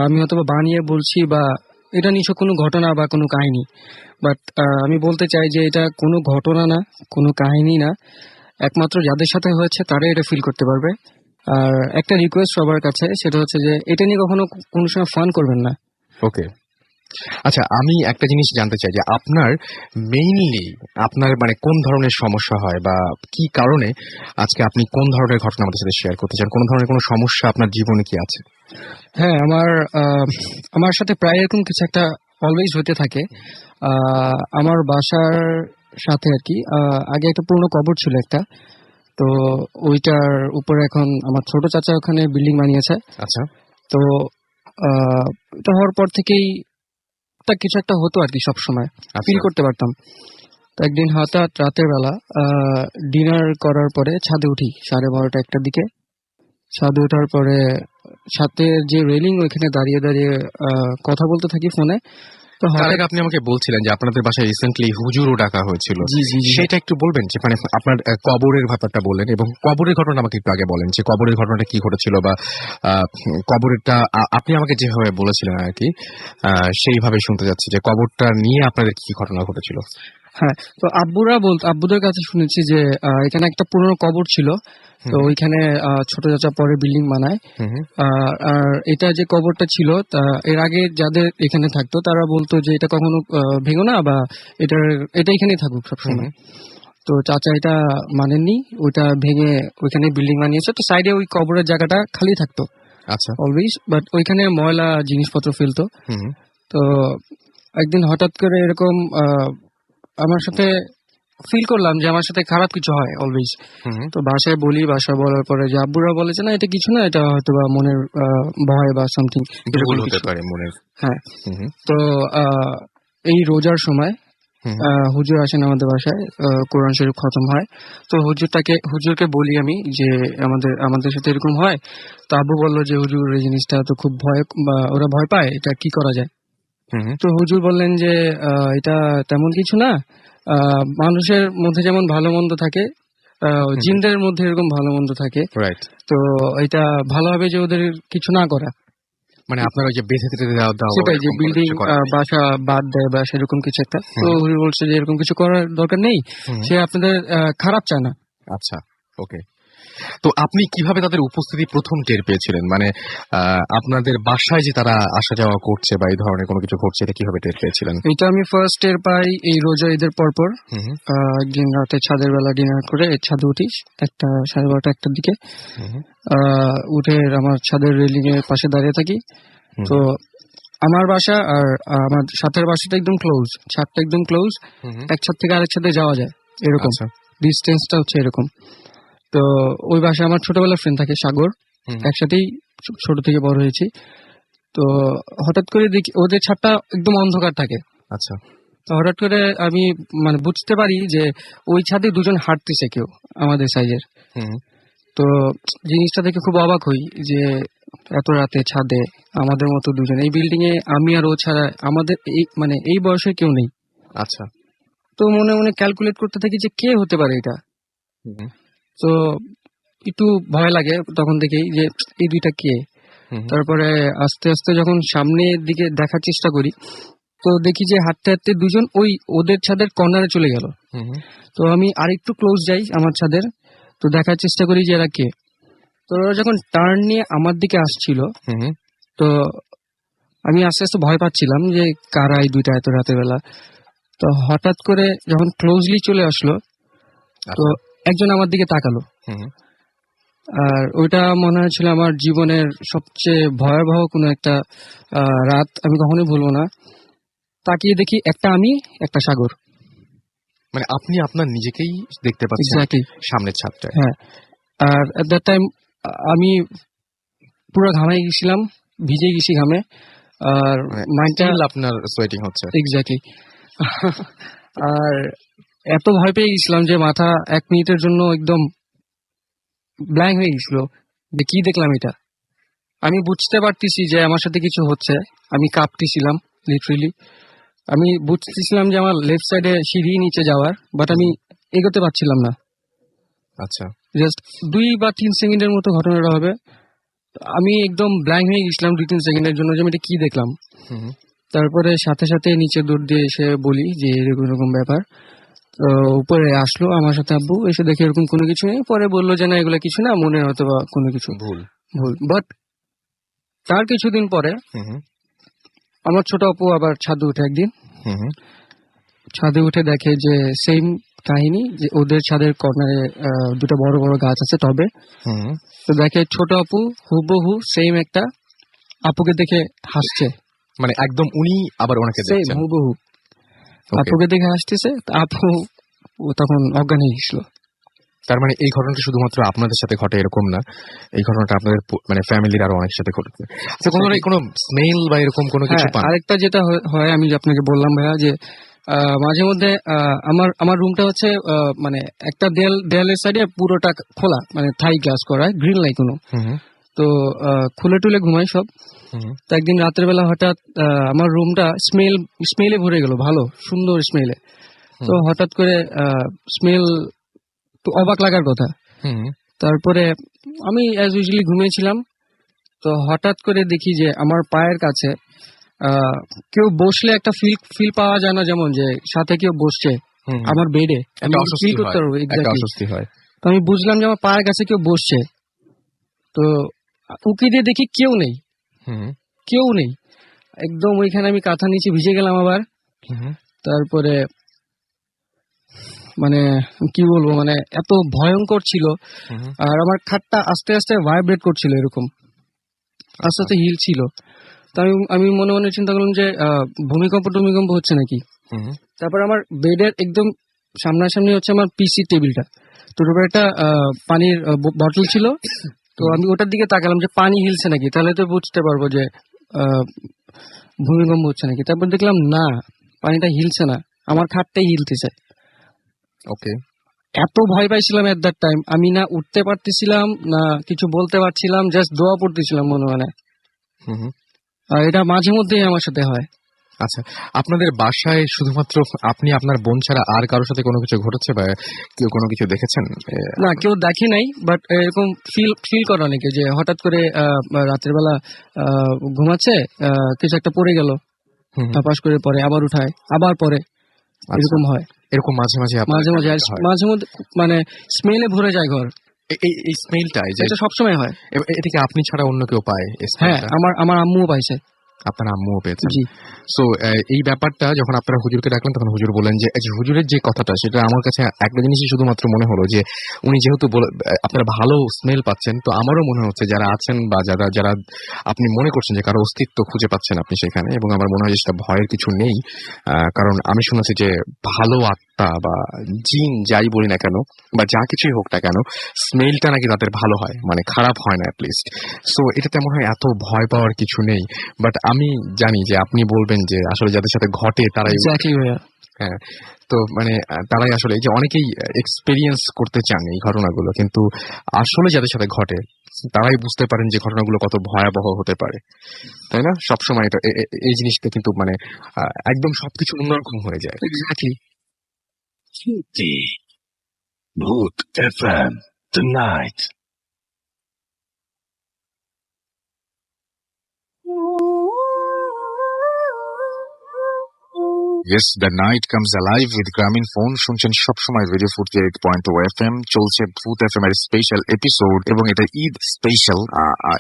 আমি হয়তো বানিয়ে বলছি বা এটা নিছক কোনো ঘটনা বা কোনো কাহিনী। বাট আমি বলতে চাই যে এটা কোনো ঘটনা না, কোনো কাহিনী না, একমাত্র যাদের সাথে হয়েছে তারাই এটা ফিল করতে পারবে। আর একটা রিকোয়েস্ট সবার কাছে, সেটা হচ্ছে যে এটা নিয়ে কখনো কোনো সময় ফান করবেন না। ওকে, আচ্ছা, আমি একটা জিনিস জানতে চাই যে মেইনলি আপনার মানে কোন ধরনের সমস্যা হয় বা কি কারণে আজকে আপনি কোন ধরনের ঘটনা আমাদের সাথে শেয়ার করতে চান? কোন ধরনের কোনো সমস্যা আপনার জীবনে কি আছে? হ্যাঁ, আমার সাথে প্রায় এরকম কিছু একটা অলওয়েজ হতে থাকে। আমার বাসার সাথে আর কি আগে একটা পুরনো কবর ছিল একটা, তো ওইটার উপরে এখন আমার ছোট চাচা ওখানে বিল্ডিং বানিয়েছে। আচ্ছা, তো এটা হওয়ার পর থেকেই তা কিছু একটা হতো আর কি, সবসময় ফিল করতে পারতাম। তো একদিন হঠাৎ রাতের বেলা ডিনার করার পরে ছাদে উঠি 12:30 একটার দিকে। ছাদে ওঠার পরে ছাদের যে রেলিং ওইখানে দাঁড়িয়ে দাঁড়িয়ে কথা বলতে থাকি ফোনে। তো তার আগে আপনি আমাকে বলছিলেন যে আপনাদের বাসায় রিসেন্টলি হুজুরও ডাকা হয়েছিল। জি জি জি। সেটা একটু বলবেন যে মানে আপনার কবরের ব্যাপারটা বললেন এবং কবরের ঘটনা আমাকে একটু আগে বলেন যে কবরের ঘটনাটা কি ঘটেছিল বা কবরেরটা আপনি আমাকে যেভাবে বলেছিলেন আর কি সেইভাবে শুনতে যাচ্ছি যে কবরটা নিয়ে আপনাদের কি ঘটনা ঘটেছিল। হ্যাঁ, তো আব্বুদের কাছে শুনেছি যে এখানে একটা পুরনো কবর ছিল। তো ওইখানে ছোট চাচা পরে বিল্ডিং বানায়। আর এটা যে কবরটা ছিল তা এর আগে যাদের এখানে থাকতো তারা বলতো যে এটা কখনো ভেঙো না বা এটা এখানেই থাকুক সবসময়। তো চাচা এটা মানেননি, ওইটা ভেঙে ওইখানে বিল্ডিং বানিয়েছে। তো সাইডে ওই কবরের জায়গাটা খালি থাকতো আচ্ছা, অলওয়েজ, বাট ওইখানে ময়লা জিনিসপত্র ফেলতো। তো একদিন হঠাৎ করে এরকম আমার সাথে ফিল করলাম যে আমার সাথে খারাপ কিছু হয় অলওয়েজ। তো বাসায় বলার পরে যে আব্বুরা বলে যে না এটা কিছু না, এটা হয়তো বা মনের ভয় বা সামথিং হতে পারে মনের। হ্যাঁ, তো এই রোজার সময় হুজুর আসেন আমাদের বাসায়, কোরআন শরীফ খতম হয়। তো হুজুরকে বলি আমি যে আমাদের সাথে এরকম হয়। তো আব্বু বললো যে হুজুর এই জিনিসটা তো খুব ভয়, বা ওরা ভয় পায়, এটা কি করা যায়? তো হুজুর বললেন যে এটা তেমন কিছু না, মানুষের মধ্যে যেমন ভালো মন্দ থাকে, জিনদের মধ্যে এরকম ভালো মন্দ থাকে। রাইট। তো এটা ভালো হবে যে ওদের কিছু না করা, মানে আপনার ওই যে বেঁধে দেওয়া সেটাই, যে বিল্ডিং বাসা বাদ দেয় বা সেরকম কিছু একটা। তো হুজুর বলছে যে এরকম কিছু করার দরকার নেই, সে আপনাদের খারাপ চায় না। আচ্ছা, ওকে। তো আপনি কিভাবে তাদের উপস্থিতি প্রথম টের পেয়েছিলেন? মানে আপনাদের বাসায় যে তারা আসা যাওয়া করছে বা এই ধরনের কোনো কিছু ঘটছে, এটা কিভাবে টের পেয়েছিলেন? এটা আমি ফার্স্ট টের পাই এই রোজা ঈদের পরপর। একদিন রাতে ছাদের বেলা ডিনার করে ছাদে উঠি 12:30 একটার দিকে। উঠে আমার ছাদের রেলিং এর পাশে দাঁড়িয়ে থাকি। তো আমার বাসা আর আমার সাথের বাসাটা একদম ক্লোজ, ছাদটা একদম ক্লোজ, এক ছাদ থেকে আরেক ছাদে যাওয়া যায়, এরকম ডিস্টেন্সটা হচ্ছে এরকম। তো ওই বাসায় আমার ছোটবেলার ফ্রেন্ড থাকে সাগর, একসাথেই ছোট থেকে বড় হয়েছি। তো হঠাৎ করে দেখি ওদের ছাদটা একদম অন্ধকার থাকে। আচ্ছা, তো হঠাৎ করে আমি মানে বুঝতে পারি যে ওই ছাদে দুজন হাঁটতেছে, কেউ আমাদের সাইজের। তো জিনিসটা দেখে খুব অবাক হই যে এত রাতে ছাদে আমাদের মতো দুজন, এই বিল্ডিং এ আমি আর ও ছাড়া আমাদের এই বয়সে কেউ নেই। আচ্ছা, তো মনে মনে ক্যালকুলেট করতে থাকি যে কে হতে পারে এটা। তো একটু ভয় লাগে তখন থেকেই যে এই দুইটা কে। তারপরে আস্তে আস্তে যখন সামনের দিকে দেখার চেষ্টা করি, তো দেখি যে হাঁটতে হাঁটতে দুজন ওই ওদের ছাদের কর্নারে চলে গেল। তো আমি আরেকটু ক্লোজ যাই আমার ছাদের, তো দেখার চেষ্টা করি যে এরা কে। তো ওরা যখন টার্ন নিয়ে আমার দিকে আসছিল, তো আমি আস্তে আস্তে ভয় পাচ্ছিলাম যে কারা এই দুইটা এত রাতের বেলা। তো হঠাৎ করে যখন ক্লোজলি চলে আসলো, তো একজন আমার দিকে তাকালো। আর ওইটা মনে হয়েছিল আমার জীবনের সবচেয়ে ভয়াবহ কোনো একটা রাত, আমি কখনোই ভুলবো না। তাকিয়ে দেখি একটা আমি, একটা সাগর। মানে আপনি আপনার নিজেকেই দেখতে পাচ্ছেন সামনের ছাদটায়। হ্যাঁ, আর এট দ্যাট টাইম আমি পুরো ঘামাই গেছিলাম, ভিজে গেছি ঘামে। আর মাইন্ডটা আপনার সোয়েটিং হচ্ছে। এক্স্যাক্টলি। আর এত ভয় পেয়ে গেছিলাম যে মাথা 1 মিনিটের জন্য একদম ব্ল্যাঙ্ক হয়ে গেছিল যে কি দেখলাম এটা। আমি বুঝতে পারতেছি যে আমার সাথে কিছু হচ্ছে, আমি কাঁপতেছিলাম লিটারেলি। আমি বুঝতেছিলাম যে আমার লেফট সাইডে সিঁড়ি নিচে যাওয়ার, বাট আমি এগোতে পারছিলাম না। আচ্ছা, জাস্ট 2 বা 3 সেকেন্ডের মতো ঘটনাটা হবে। আমি একদম ব্ল্যাঙ্ক হয়ে গেছিলাম 2-3 সেকেন্ডের জন্য যে আমি এটা কি দেখলাম। তারপরে সাথে সাথে নিচে দৌড় দিয়ে এসে বলি যে এরকম এরকম ব্যাপার। তো উপরে আসলো আমার সাথে আব্বু, এসে দেখে এরকম কোনো কিছু নেই। পরে বললো যে না এগুলো কিছু না, মনে হয়তো বা কোনো কিছু ভুল। বাট তার কিছুদিন পরে আমার ছোট আপু আবার ছাদে উঠে একদিন, ছাদে উঠে দেখে যে সেম কাহিনী, যে ওদের ছাদের কর্নারে 2টা বড় বড় গাছ আছে টবে। তো দেখে ছোট আপু হুবহু সেম একটা আপুকে দেখে হাসছে, মানে একদম উনি আবার ওনাকে সেম দেখছেন। হুবহু আপুকে দেখে হাসতেছে। আপু ও তখন অজ্ঞান হয়ে গেছিল। তার মানে এই ঘটনাটা শুধুমাত্র আপনাদের সাথে ঘটে এরকম না, এই ঘটনাটা আপনাদের মানে ফ্যামিলির আরো অনেক সাথে ঘটেছে। আচ্ছা, কোনো স্মেল বা এরকম কোনো কিছু পান? আরেকটা যেটা হয় আমি আপনাকে বললাম ভাইয়া, যে মাঝে মধ্যে আমার রুমটা হচ্ছে মানে একটা দেয়ালের সাইডে পুরোটা খোলা, মানে থাই গ্লাস করা, গ্রিল নাই কোনো। তো খুলে টুলে ঘুমাই সব। তো একদিন রাতের বেলা হঠাৎ আমার রুমটা স্মেলে ভরে গেল, ভালো সুন্দর স্মেলে। তো হঠাৎ করে স্মেল তো অবাক লাগার কথা। তারপরে আমি অ্যাজ ইউজুয়ালি ঘুমিয়েছিলাম। তো হঠাৎ করে দেখি যে আমার পায়ের কাছে কেউ বসলে একটা ফিল পাওয়া যায় না, যেমন যে সাথে কেউ বসছে আমার বেডে, ফিল করতে পারবো এক্স্যাক্টলি। তো আমি বুঝলাম যে আমার পায়ের কাছে কেউ বসছে। তো উকি দিয়ে দেখি কেউ নেই, কেউ নেই একদম। ওইখানে আমি কাঁথা নিচে ভিজে গেলাম আবার। তারপরে মানে কি বলবো, মানে এত ভয়ঙ্কর ছিল। আর আমার খাটটা আস্তে আস্তে ভাইব্রেট করছিল, এরকম আস্তে আস্তে হিল ছিল। তো আমি মনে মনে চিন্তা করলাম যে ভূমিকম্প হচ্ছে নাকি। তারপর আমার বেডের একদম সামনাসামনি হচ্ছে আমার পিসি টেবিলটা। তো ওর উপরে একটা পানির বটল ছিল। তো আমি ওটার দিকে তাকালাম যে পানি হিলছে নাকি, তাহলে তো বুঝতে পারবো যে ভূমিকম্প হচ্ছে নাকি। তারপর দেখলাম না, পানিটা হিলছে না, আমার খাটটাই হিলতেছে। ওকে, এত ভয় পাইছিলাম এট দ্যাট টাইম, আমি না উঠতে পারতেছিলাম না কিছু বলতে পারছিলাম, জাস্ট দোয়া পড়তেছিলাম মনে মনে। আর এটা মাঝে মধ্যেই আমার সাথে হয়। আচ্ছা, আপনাদের বাসায় শুধুমাত্র আপনি আপনার বোন ছাড়া আর কারোর সাথে কোনো কিছু ঘটেছে বা কেউ কোনো কিছু দেখেছেন? না, কেউ দেখে নাই, বাট এরকম ফিল করে অনেকে যে হঠাৎ করে রাতের বেলা ঘুমাচ্ছে, কিছু একটা পড়ে গেল, তাপাস করে পরে আবার উঠায় আবার পরে, এরকম হয়। এরকম মাঝে মাঝে মানে স্মেলে ভরে যায় ঘর। এই স্মেলটা এটা সবসময় হয়। এটা কি আপনি ছাড়া অন্য কেউ পায়? হ্যাঁ, আমার আম্মুও পাইছে। আপনার আম্মুও পেয়েছেন? সো এই ব্যাপারটা যখন আপনারা হুজুরকে ডাকলেন তখন হুজুর বলেন যে হুজুরের যে কথাটা, সেটা আমার কাছে একটা জিনিসই শুধুমাত্র মনে হলো যে উনি যেহেতু আপনারা ভালো স্মেল পাচ্ছেন, তো আমারও মনে হচ্ছে যারা আছেন বা যারা আপনি মনে করছেন যে কারো অস্তিত্ব খুঁজে পাচ্ছেন আপনি সেখানে, এবং আমার মনে হয় যে সেটা ভয়ের কিছু নেই। কারণ আমি শুনেছি যে ভালো আত্মা বা জিন যাই বলি না কেন বা যা কিছুই হোক না কেন, স্মেলটা নাকি তাদের ভালো হয়, মানে খারাপ হয় না অ্যাটলিস্ট। সো এটাতে মনে হয় এত ভয় পাওয়ার কিছু নেই। বাট আমি জানি যে আপনি বলবেন যে আসলে যাদের সাথে ঘটে তারাই, হ্যাঁ, তো মানে তারাই আসলে এই যে অনেকেই এক্সপেরিয়েন্স করতে চান এই ঘটনাগুলো, কিন্তু আসলে যাদের সাথে ঘটে তারাই বুঝতে পারেন যে ঘটনাগুলো কত ভয়াবহ হতে পারে, তাই না? সবসময় এটা এই জিনিসটা কিন্তু মানে একদম সবকিছু অন্যরকম হয়ে যায়। Exactly. Bhoot FM tonight. Yes, the night comes alive with গ্রামীণ ফোন। শুনছেন সবসময় রেডিও 48.0 FM। চলছে ভূত FM এর স্পেশাল এপিসোড, এবং এটা ঈদ স্পেশাল,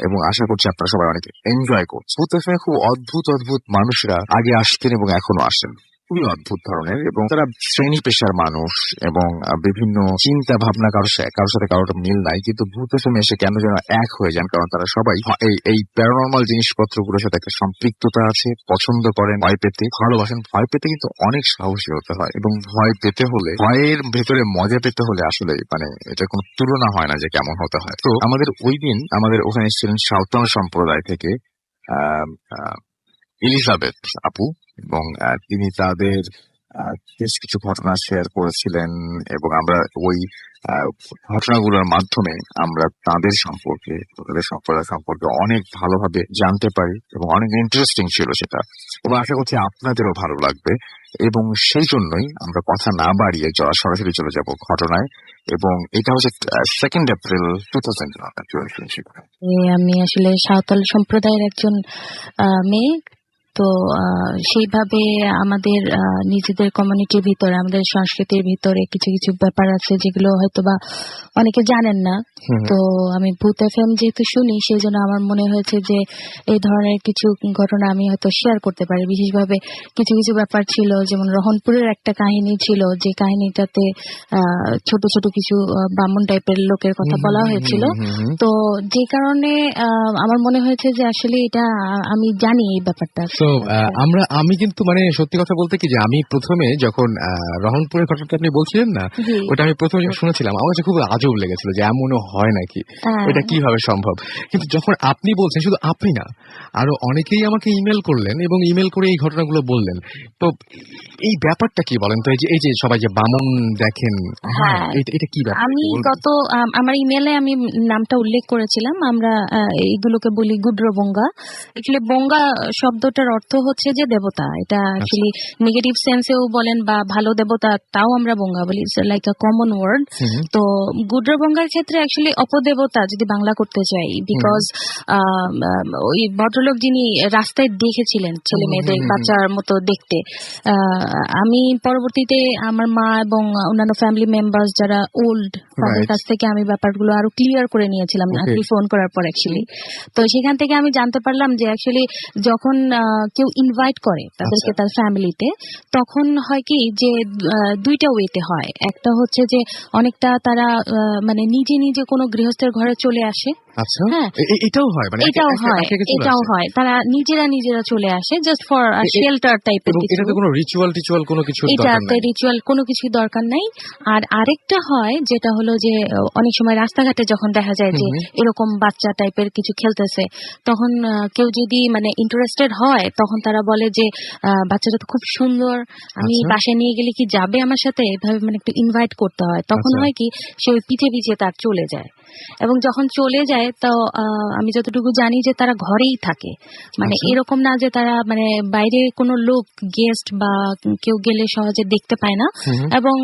এবং আশা করছি আপনারা সবাই অনেক এনজয় করছেন। ভূত FM খুব অদ্ভুত মানুষরা আগে আসতেন এবং এখনো আসেন, খুবই অদ্ভুত ধরনের, এবং তারা শ্রেণী পেশার মানুষ এবং বিভিন্ন চিন্তা ভাবনা কারোর সাথে কারোর মিল নাই, কিন্তু ভূত FM এসে কেন যেন এক হয়ে যান, কারণ তারা সবাই এই প্যারানরমাল জিনিসপত্রগুলোর সাথে একটা সম্পৃক্ততা আছে, পছন্দ করেন, ভয় পেতে ভালোবাসেন। ভয় পেতে কিন্তু অনেক সাহসী হতে হয়, এবং ভয় পেতে হলে, ভয়ের ভেতরে মজা পেতে হলে আসলে মানে এটা কোনো তুলনা হয় না যে কেমন হতে হয়। তো আমাদের ওই দিন আমাদের ওখানে এসেছিলেন সাঁওতাল সম্প্রদায় থেকে এলিজাবেথ আপু, এবং তিনি তাদের বেশ কিছু ঘটনা শেয়ার করেছিলেন, এবং আমরা ওই ঘটনাগুলোর মাধ্যমে আমরা তাদের সম্পর্কে অনেক ভালোভাবে জানতে পারি, এবং অনেক ইন্টারেস্টিং ছিল সেটা, এবং আশা করছি আপনাদেরও ভালো লাগবে। এবং সেই জন্যই আমরা কথা না বাড়িয়ে সরাসরি চলে যাব ঘটনায়। এবং এটা হচ্ছে 2 এপ্রিল 2020। আমি আসলে সাঁওতাল সম্প্রদায়ের একজন মেয়ে। তো সেইভাবে আমাদের নিজেদের কমিউনিটির ভিতরে, আমাদের সংস্কৃতির ভিতরে কিছু কিছু ব্যাপার আছে যেগুলো হয়তো বা অনেকে জানেন না। তো আমি ভূত এফএম যেহেতু শুনি, সেই জন্য আমার মনে হয়েছে যে এই ধরনের কিছু ঘটনা আমি হয়তো শেয়ার করতে পারি। বিশেষভাবে কিছু কিছু ব্যাপার ছিল, যেমন রহনপুরের একটা কাহিনী ছিল, যে কাহিনীটাতে ছোট ছোট কিছু বামুন টাইপের লোকের কথা বলা হয়েছিল। তো যে কারণে আমার মনে হয়েছে যে আসলে এটা আমি জানি এই ব্যাপারটা। তো আমি কিন্তু মানে সত্যি কথা বলতে কি, যে আমি প্রথমে যখন রহনপুরের ঘটনাটা আপনি বলছিলেন না, ওটা আমি প্রথমে যখন শুনেছিলাম আমার কাছে খুব আজব লেগেছিল যে এমনও হয় নাকি, এটা কিভাবে সম্ভব। কিন্তু যখন আপনি বলছেন, শুধু আপনি না, আরো অনেকেই আমাকে ইমেল করলেন এবং ইমেল করে এই ঘটনাগুলো বললেন। তো এই ব্যাপারটা কি বলেন তো, এই যে সবাই যে বামন দেখেন, এটা কি ব্যাপার? আমি আমার ইমেলে আমি নামটা উল্লেখ করেছিলাম। আমরা এইগুলোকে বলি গুড্রবঙ্গা। আসলে বঙ্গা শব্দটার অর্থ হচ্ছে যে দেবতা। এটা অ্যাকচুয়ালি নেগেটিভ সেন্সেও বলেন বা ভালো দেবতা, তাও আমরা বঙ্গা বলি, it's like a common word. তো গুড্রবঙ্গার ক্ষেত্রে অ্যাকচুয়ালি অপদেবতা যদি বাংলা করতে চাই, বিকজ ওই ভদ্রলোক যিনি রাস্তায় দেখেছিলেন ছেলে মেয়েদের বাচ্চার মতো দেখতে, আমি পরবর্তীতে আমার মা এবং অন্যান্য ফ্যামিলি মেম্বার্স যারা ওল্ড, তাদের কাছ থেকে আমি ব্যাপারগুলো আরো ক্লিয়ার করে নিয়েছিলাম ফোন করার পর অ্যাকচুয়ালি। তো সেখান থেকে আমি জানতে পারলাম যে অ্যাকচুয়ালি যখন কেউ ইনভাইট করে তাদেরকে তার ফ্যামিলিতে, তখন হয় কি যে দুইটা ওয়েতে হয়। একটা হচ্ছে যে অনেকটা তারা মানে নিজে নিজে কোনো গৃহস্থের ঘরে চলে আসে। হ্যাঁ, এটাও হয়, মানে এটাও হয়, তারা নিজেরা চলে আসে জাস্ট ফর শেল্টার টাইপের কিছু। এটাতে কোনো রিচুয়াল কোনো কিছু দরকার নাই। এটাতে রিচুয়াল কোনো কিছু দরকার নাই। আর আরেকটা হয় যেটা হলো যে অনেক সময় রাস্তাঘাটে যখন দেখা যায় যে এরকম বাচ্চা টাইপের কিছু খেলতেছে, তখন কেউ যদি মানে ইন্টারেস্টেড হয়, তখন তারা বলে যে বাচ্চাটা তো খুব সুন্দর, আমি বাসায় নিয়ে গেলে কি যাবে আমার সাথে, এভাবে মানে একটু ইনভাইট করতে হয়। তখন হয় কি সে ওই পিছে পিছে তার চলে যায়, এবং যখন চলে যায় তো আমি যতটুকু জানি যে তারা ঘরেই থাকে, মানে এরকম না যে তারা মানে বাইরে কোনো লোক গেস্ট বা কেউ গেলে সহজে দেখতে পায় না। এবং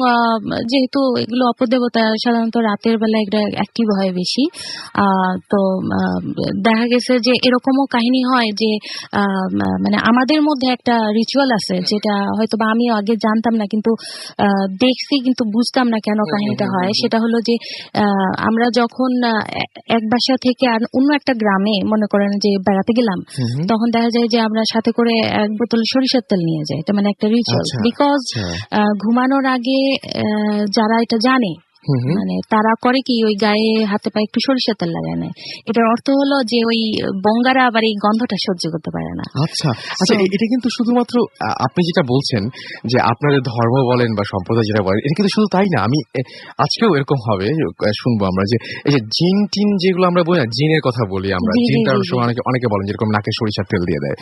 যেহেতু এগুলো অপদেবতা, সাধারণত রাতের বেলা এটা অ্যাক্টিভ হয় বেশি। তো দেখা গেছে যে এরকমও কাহিনী হয় যে মানে আমাদের মধ্যে একটা রিচুয়াল আছে যেটা হয়তো বা আমি আগে জানতাম না, কিন্তু দেখছি কিন্তু বুঝতাম না কেন কাহিনীটা হয়। সেটা হলো যে আমরা যখন এক বাসা থেকে আর অন্য একটা গ্রামে মনে করেন যে বেড়াতে গেলাম, তখন দেখা যায় যে আমরা সাথে করে 1 বোতল সরিষার তেল নিয়ে যাই। এটা মানে একটা রিচুয়াল, বিকজ ঘুমানোর আগে যারা এটা জানে, মানে তারা করে কি ওই গায়ে হাতে পায়ে একটু সরিষার তেল লাগায় নেয়। এটার অর্থ হলো যে ওই বঙ্গারা আবার এই গন্ধটা সহ্য করতে পারে না। আচ্ছা, এটা কিন্তু শুধুমাত্র আপনি যেটা বলছেন যে আপনাদের ধর্ম বলেন বা সম্প্রদায় যেটা বলেন, এটা কিন্তু শুধু তাই না। আমি আজকেও এরকম হবে শুনবো আমরা যে এই যে জিন টিন যেগুলো আমরা বলি না, জিনের কথা বলি আমরা, জিনটার সময় অনেকে বলেন যেরকম নাকে সরিষার তেল দিয়ে দেয়।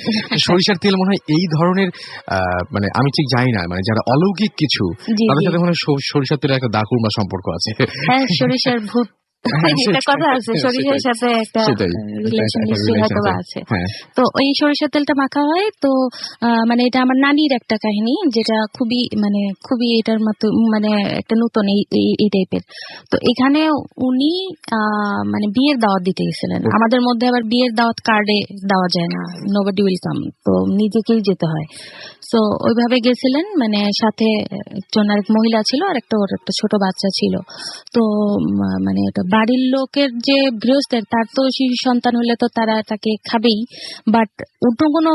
সরিষার তেল মনে হয় এই ধরনের, মানে আমি ঠিক জানি না, মানে যারা অলৌকিক কিছু তাদের সাথে মনে হয় সরিষার তেলের একটা দাকুড়মা সম্পর্ক আছে। হ্যাঁ, সরিষার ভূত একটা কথা আছে, সরিষার সাথে একটা রিলেশন নিশ্চয়ই হয়তো আছে। তো ওই সরিষার তেলটা মাখা হয়। তো মানে এটা আমার নানির একটা কাহিনী, যেটা খুবই এটার মতো মানে একটা নতুন এই টাইপের। তো এখানে উনি মানে বিয়ের দাওয়াত দিতে গেছিলেন। আমাদের মধ্যে আবার বিয়ের দাওয়াত কার্ডে দেওয়া যায় না, নোবডি উইল কাম, তো নিজেকেই যেতে হয়। তো ওইভাবে গেছিলেন, মানে সাথে একজন আরেক মহিলা ছিল আর ওর একটা ছোট বাচ্চা ছিল। তো মানে এটা বাড়ির লোকের যে গৃহস্থের, তার তো শিশু সন্তান হলে তো তারা তাকে খাবেই, বাট অন্য কোনো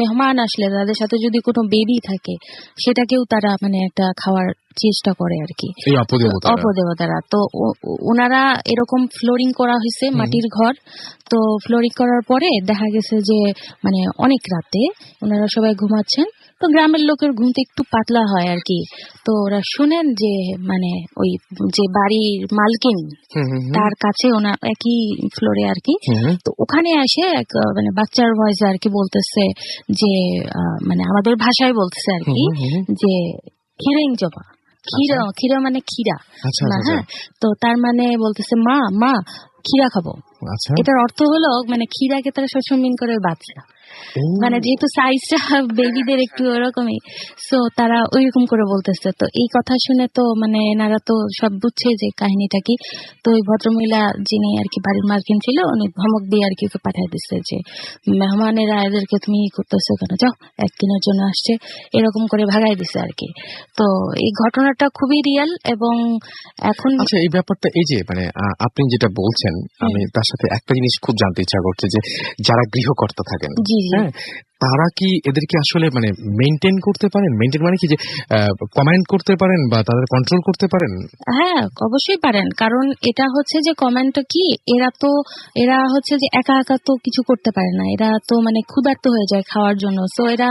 মেহমান আসলে তাদের সাথে যদি কোনো বেবি থাকে, সেটাকেও তারা মানে একটা খাওয়ার চেষ্টা করে আর কি, অপদেবতারা। তো ওনারা এরকম ফ্লোরিং করা হয়েছে, মাটির ঘর। তো ফ্লোরিং করার পরে দেখা গেছে যে মানে অনেক রাতে ওনারা সবাই ঘুমাচ্ছেন, তো গ্রামের লোকের ঘুম তো একটু পাতলা হয় আর কি। তো ওরা শুনেন যে মানে ওই যে বাড়ির মালকিন তার কাছে ওনার একই ফ্লোরে আর কি, তো ওখানে এসে এক মানে বাচ্চার ভয়েসে আর কি বলতেছে যে মানে আমাদের ভাষায় বলতেছে আর কি যে খিরেং জবা, ক্ষীরা, ক্ষীরা মানে ক্ষীরা না, হ্যাঁ, তো তার মানে বলতেছে মা মা ক্ষীরা খাবো। এটার অর্থ হলো মানে ক্ষীরাকে তারা সবসময় মিন করে বাচ্চা, মানে যেহেতু সাইজটা বেবিদের একটু ওরকমই, সো তারা ওইরকম করে বলতেছে। তো এই কথা শুনে তো মানে এনারা তো সব বুঝছে যে কাহিনীটা কি। তো ওই ভদ্রমহিলা যিনি আর কি বাড়ির মালকিন ছিল, উনি ধমক দিয়ে আর কি ওকে পাঠিয়ে দিচ্ছে যে মেহমানেরা এদেরকে তুমি করতেছো কেন, যাও, একদিনের জন্য আসছে, এরকম করে ভাগাই দিছে আর কি। তো এই ঘটনাটা খুবই রিয়েল। এবং এখন আচ্ছা, এই ব্যাপারটা এই যে মানে আপনি যেটা বলছেন, আমি তার সাথে একটা জিনিস খুব জানতে ইচ্ছা করছে যে যারা গৃহকর্তা থাকেন, হ্যাঁ, তারা কি এদেরকে আসলে মানে মেনটেন করতে পারেন? মেনটেন মানে কি যে কমান্ড করতে পারেন বা তাদের কন্ট্রোল করতে পারেন? হ্যাঁ, অবশ্যই পারেন। কারণ এটা হচ্ছে যে কমান্ডটা কি, এরা হচ্ছে যে একা একা তো কিছু করতে পারে না, এরা তো মানে ক্ষুধার্ত হয়ে যায় খাওয়ার জন্য। সো এরা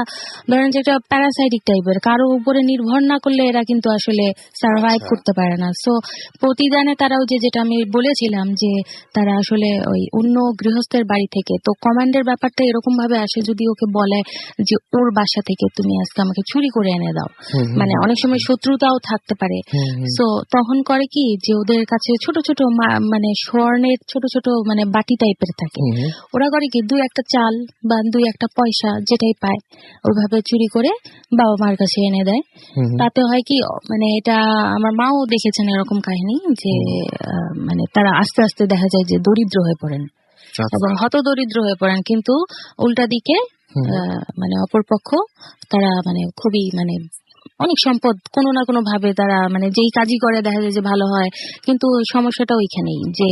ধরেন যে এটা প্যারাসাইটিক টাইপের, কারো উপরে নির্ভর না করলে এরা কিন্তু আসলে সার্ভাইভ করতে পারে না। সো প্রতিদানে তারাও যেটা আমি বলেছিলাম যে তারা আসলে ওই অন্য গৃহস্থের বাড়ি থেকে, তো কমান্ডের ব্যাপারটা এরকম ভাবে আসে, যদি ওকে বলে যে ওর বাসা থেকে তুমি আজকে আমাকে চুরি করে এনে দাও, মানে অনেক সময় শত্রুতাও থাকতে পারে। সো তখন করে কি যে ওদের কাছে ছোট ছোট মানে স্বর্ণের ছোট ছোট মানে বাটি টাইপের থাকে, ওরা করে কি 2-1 চাল বা 2-1 পয়সা যেটাই পায় ওইভাবে চুরি করে বাবা মার কাছে এনে দেয়। তাতে হয় কি মানে এটা আমার মাও দেখেছেন এরকম কাহিনী যে মানে তারা আস্তে আস্তে দেখা যায় যে দরিদ্র হয়ে পড়েন এবং হতদরিদ্র হয়ে পড়েন, কিন্তু উল্টা দিকে মানে অপরপক্ষ তারা মানে খুবই মানে অনেক সম্পদ কোনো না কোনো ভাবে তারা মানে যেই কাজই করে দেখা যায় যে ভালো হয়। কিন্তু সমস্যাটা ওইখানেই যে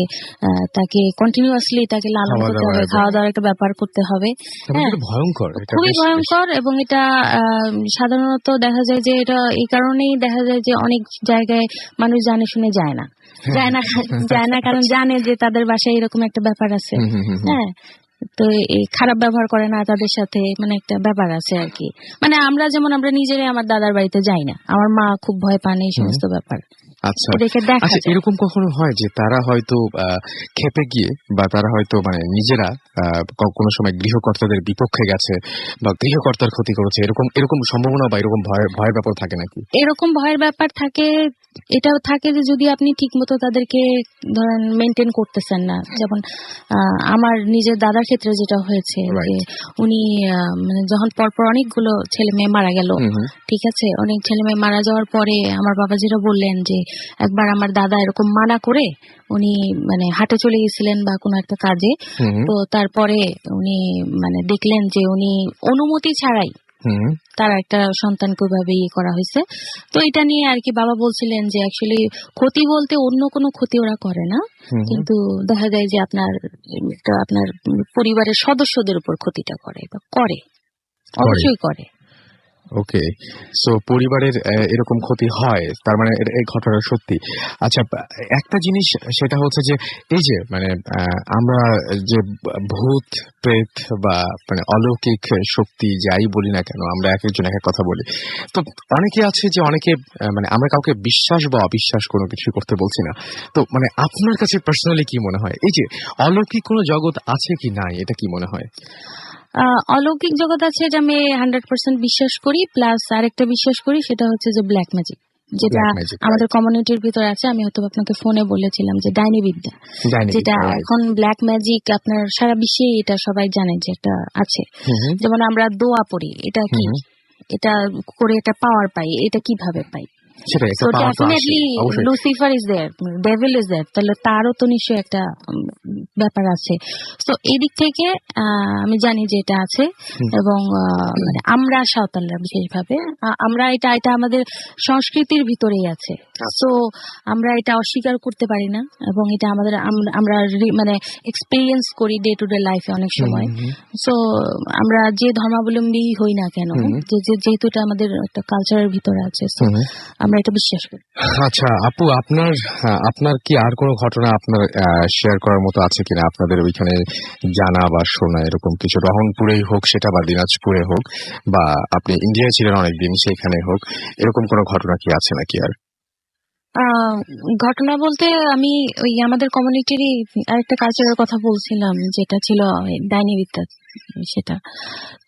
তাকে কন্টিনিউয়াসলি তাকে লালন করতে হবে, খাওয়া দাওয়ার একটা ব্যাপার করতে হবে। হ্যাঁ, ভয়ঙ্কর, খুবই ভয়ঙ্কর। এবং এটা সাধারণত দেখা যায় যে এটা এই কারণেই দেখা যায় যে অনেক জায়গায় মানুষ জানে শুনে যায় না কারণ জানে যে তাদের বাসায় এরকম একটা ব্যাপার আছে। হ্যাঁ, তো এই খারাপ ব্যবহার করে না তাদের সাথে, মানে একটা ব্যাপার আছে আর কি। মানে আমরা যেমন আমরা নিজেরাই আমার দাদার বাড়িতে যাই না, আমার মা খুব ভয় পান এই সমস্ত ব্যাপার। আচ্ছা, এরকম কখনো হয় যে তারা হয়তো খেপে গিয়ে বা তারা হয়তো মানে নিজেরা কোনো সময় গৃহকর্তাদের বিপক্ষে গেছে বা গৃহকর্তার ক্ষতি করেছে, এরকম সম্ভাবনা বা এরকম ভয়ের ব্যাপার থাকে নাকি? এরকম ভয়ের ব্যাপার থাকে, এটাও থাকে যে যদি আপনি ঠিক মতো তাদেরকে ধরেন মেনটেন করতেছেন না। যেমন আমার নিজের দাদার ক্ষেত্রে যেটা হয়েছে যে উনি মানে যখন পরপর অনেকগুলো ছেলে মেয়ে মারা গেল, ঠিক আছে, অনেক ছেলে মেয়ে মারা যাওয়ার পরে আমার বাবা যেটা বললেন যে একবার আমার দাদা এরকম মানা করে উনি মানে হাটে চলে গেছিলেন বা কোনো একটা কাজে, তো তারপরে উনি মানে দেখলেন যে উনি অনুমতি ছাড়াই তার একটা সন্তানকে ওইভাবে ইয়ে করা হয়েছে। তো এটা নিয়ে আর কি বাবা বলছিলেন যে অ্যাকচুয়ালি ক্ষতি বলতে অন্য কোনো ক্ষতি ওরা করে না, কিন্তু দেখা যায় যে আপনার পরিবারের সদস্যদের উপর ক্ষতিটা করে বা করে, অবশ্যই করে। ওকে, সো পরিবারের এরকম ক্ষতি হয়, তার মানে এই ঘটনা সত্যি। আচ্ছা, একটা জিনিস সেটা হচ্ছে যে এই যে মানে আমরা যে ভূত প্রেত বা মানে অলৌকিক শক্তি যাই বলি না কেন, আমরা এক একজন এক এক কথা বলি। তো অনেকে আছে যে অনেকে মানে আমরা কাউকে বিশ্বাস বা অবিশ্বাস কোনো কিছু করতে বলছি না, তো মানে আপনার কাছে পার্সোনালি কি মনে হয়, এই যে অলৌকিক কোনো জগৎ আছে কি নাই, এটা কি মনে হয়? অলৌকিক জগৎ আছে, এটা আমি 100% বিশ্বাস করি। প্লাস আরেকটা বিশ্বাস করি, সেটা হচ্ছে যে ব্ল্যাক ম্যাজিক, যেটা আমাদের কমিউনিটির ভিতরে আছে। আমি হয়তো আপনাকে ফোনে বলেছিলাম যে ডাইনি বিদ্যা, যেটা এখন ব্ল্যাক ম্যাজিক আপনার সারা বিশ্বে এটা সবাই জানে যে এটা আছে। যেমন আমরা দোয়া পড়ি, এটা কি, এটা করে এটা পাওয়ার পাই, এটা কিভাবে পাই? So definitely Lucifer is there, devil is there, তাহলে তারও তো নিশ্চয়ই একটা ব্যাপার আছে। তো এই দিক থেকে আমি জানি যে এটা আছে। এবং মানে আমরা সাঁওতালরা বিশেষভাবে আমরা এটা আমাদের সংস্কৃতির ভিতরেই আছে। সো আমরা এটা অস্বীকার করতে পারি না, এবং এটা আমাদের আমরা মানে এক্সপেরিয়েন্স করি ডে টু ডে লাইফে অনেক সময়। সো আমরা যে ধর্মাবলম্বী হই না কেন, যেহেতু এটা আমাদের একটা কালচারের ভিতরে আছে, আমরা এটা বিশ্বাস করি। আচ্ছা আপু, আপনার কি আর কোনো ঘটনা আপনার শেয়ার করার মতো আছে কিনা আপনাদের ওইখানে জানা বা শোনা, এরকম কিছু, রহনপুরেই হোক সেটা বা দিনাজপুরে হোক বা আপনি ইন্ডিয়ায় ছিলেন অনেকদিন সেখানে হোক, এরকম কোনো ঘটনা কি আছে নাকি আর? আহ, ঘটনা বলতে আমি ওই আমাদের কমিউনিটিরই আরেকটা কালচারের কথা বলছিলাম, যেটা ছিল ডাইনি বিদ্যা, সেটা।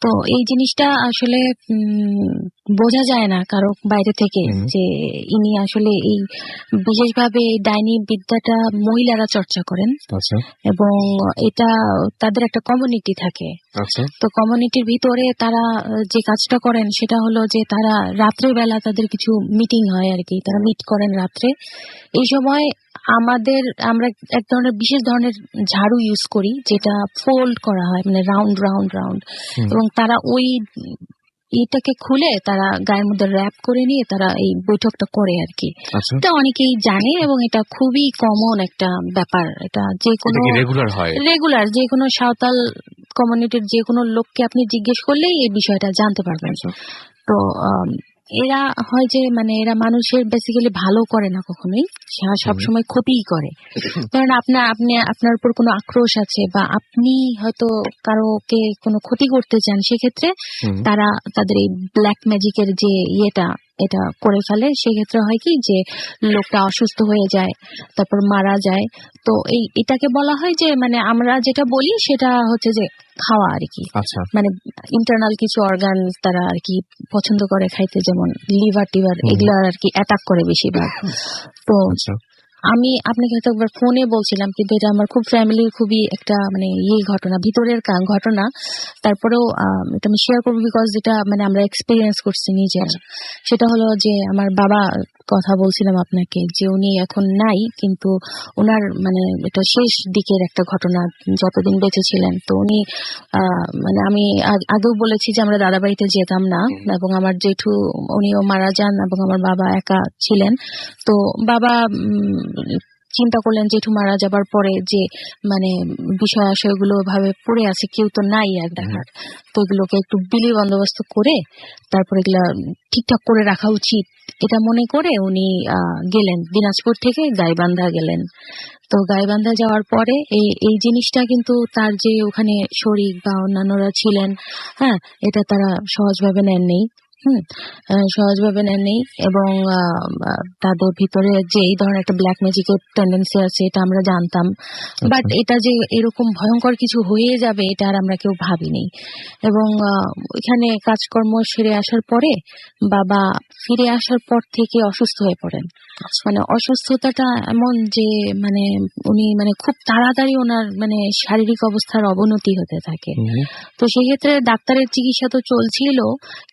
তো এই জিনিসটা আসলে বোঝা যায় না কারো বাইরে থেকে যে ইনি আসলে এই বিশেষভাবে এই ডাইনি বিদ্যাটা মহিলারা চর্চা করেন। আচ্ছা এবং এটা তাদের একটা কমিউনিটি থাকে। আচ্ছা তো কমিউনিটির ভিতরে তারা যে কাজটা করেন সেটা হলো যে তারা রাত্রে বেলা তাদের কিছু মিটিং হয় আর কি, তারা মিট করেন রাত্রে। এই সময় আমরা এক ধরনের বিশেষ ধরনের ঝাড়ু ইউজ করি, যেটা ফোল্ড করা হয়, মানে রাউন্ড রাউন্ড রাউন্ড, এবং তারা ওই এটাকে খুলে তারা গায়ের মধ্যে র্যাপ করে নিয়ে তারা এই বৈঠকটা করে আর কি। এটা অনেকেই জানে এবং এটা খুবই কমন একটা ব্যাপার। এটা যে কোনো রেগুলার যে কোনো সাঁওতাল কমিউনিটির যে কোনো লোককে আপনি জিজ্ঞেস করলেই এই বিষয়টা জানতে পারবেন। তো এরা হয় যে মানে এরা মানুষের বেসিক্যালি ভালো করে না কখনোই, সবসময় ক্ষতিই করে। কারণ আপনার উপর কোনো আক্রোশ আছে বা আপনি হয়তো কারোকে কোনো ক্ষতি করতে চান, সেক্ষেত্রে তারা তাদের এই ব্ল্যাক ম্যাজিকের যে এটা করে ফেলে। সেক্ষেত্রে হয় কি যে লোকটা অসুস্থ হয়ে যায়, তারপর মারা যায়। তো এটাকে বলা হয় যে মানে আমরা যেটা বলি সেটা হচ্ছে যে খাওয়া আর কি। মানে ইন্টারনাল কিছু অর্গান তারা আর কি পছন্দ করে খাইতে, যেমন লিভার টিভার এগুলো আর কি অ্যাটাক করে বেশিরভাগ। তো আমি আপনাকে হয়তো একবার ফোনে বলছিলাম, কিন্তু এটা আমার খুব ফ্যামিলির খুবই একটা মানে ঘটনা, ভিতরের ঘটনা। তারপরেও এটা আমি শেয়ার করবো বিকজ যেটা মানে আমরা এক্সপিরিয়েন্স করছি নিজে। সেটা হলো যে আমার বাবা কথা বলছিলাম আপনাকে, যে উনি এখন নাই, কিন্তু ওনার মানে এটা শেষ দিকের একটা ঘটনা, যতদিন বেঁচে ছিলেন। তো উনি মানে আমি আগেও বলেছি যে আমরা দাদা বাড়িতে যেতাম না, এবং আমার জেঠু উনিও মারা যান এবং আমার বাবা একা ছিলেন। তো বাবা চিন্তা করলেন জেঠু মারা যাবার পরে যে মানে বিষয় আশয়গুলো ভাবে পড়ে আছে, কেউ তো নাই এক দেখার, তো এগুলোকে একটু বিলি বন্দোবস্ত করে তারপরে এগুলা ঠিকঠাক করে রাখা উচিত, এটা মনে করে উনি গেলেন দিনাজপুর থেকে গাইবান্ধা গেলেন। তো গাইবান্ধা যাওয়ার পরে এই জিনিসটা কিন্তু তার যে ওখানে শরীক বা অন্যান্যরা ছিলেন, হ্যাঁ, এটা তারা সহজভাবে নেননি। সহজভাবে নেননি এবং তাদের ভিতরে যে এই ধরনের একটা ব্ল্যাক ম্যাজিকের টেন্ডেন্সি আছে এটা আমরা জানতাম, বাট এটা যে এরকম ভয়ঙ্কর কিছু হয়ে যাবে এটা আর আমরা কেউ ভাবিনি। এবং এখানে কাজকর্ম সেরে আসার পরে বাবা ফিরে আসার পর থেকে অসুস্থ হয়ে পড়েন। মানে অসুস্থতাটা এমন যে মানে উনি মানে খুব তাড়াতাড়ি ওনার মানে শারীরিক অবস্থার অবনতি হতে থাকে। তো সেক্ষেত্রে ডাক্তারের চিকিৎসা তো চলছিল,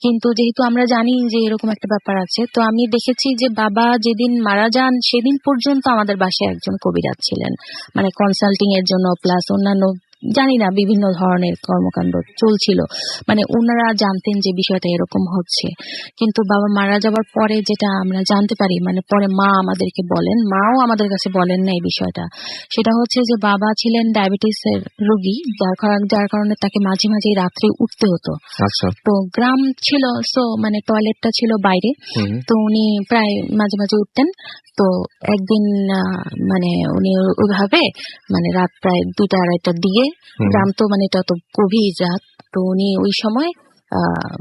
কিন্তু যেহেতু আমরা জানি যে এরকম একটা ব্যাপার আছে, তো আমি দেখেছি যে বাবা যেদিন মারা যান সেদিন পর্যন্ত আমাদের বাসায় একজন কবিরাজ ছিলেন, মানে কনসাল্টিং এর জন্য, প্লাস অন্যান্য জানি না বিভিন্ন ধরনের কর্মকাণ্ড চলছিল। মানে ওনারা জানতেন যে বিষয়টা এরকম হচ্ছে। কিন্তু বাবা মারা যাবার পরে যেটা আমরা জানতে পারি, মানে পরে মা আমাদেরকে বলেন, মাও আমাদের কাছে বলেন না এই বিষয়টা, সেটা হচ্ছে যে বাবা ছিলেন ডায়াবেটিসের রোগী, যার কারণে তাকে মাঝে মাঝে রাত্রে উঠতে হতো। তো গ্রাম ছিল, সো মানে টয়লেটটা ছিল বাইরে, তো উনি প্রায় মাঝে মাঝে উঠতেন। তো একদিন মানে উনি ওইভাবে মানে রাত প্রায় 2টা-2:30টার দিকে, গ্রাম তো মানে এটা তো গভীর রাত, তো উনি ওই সময়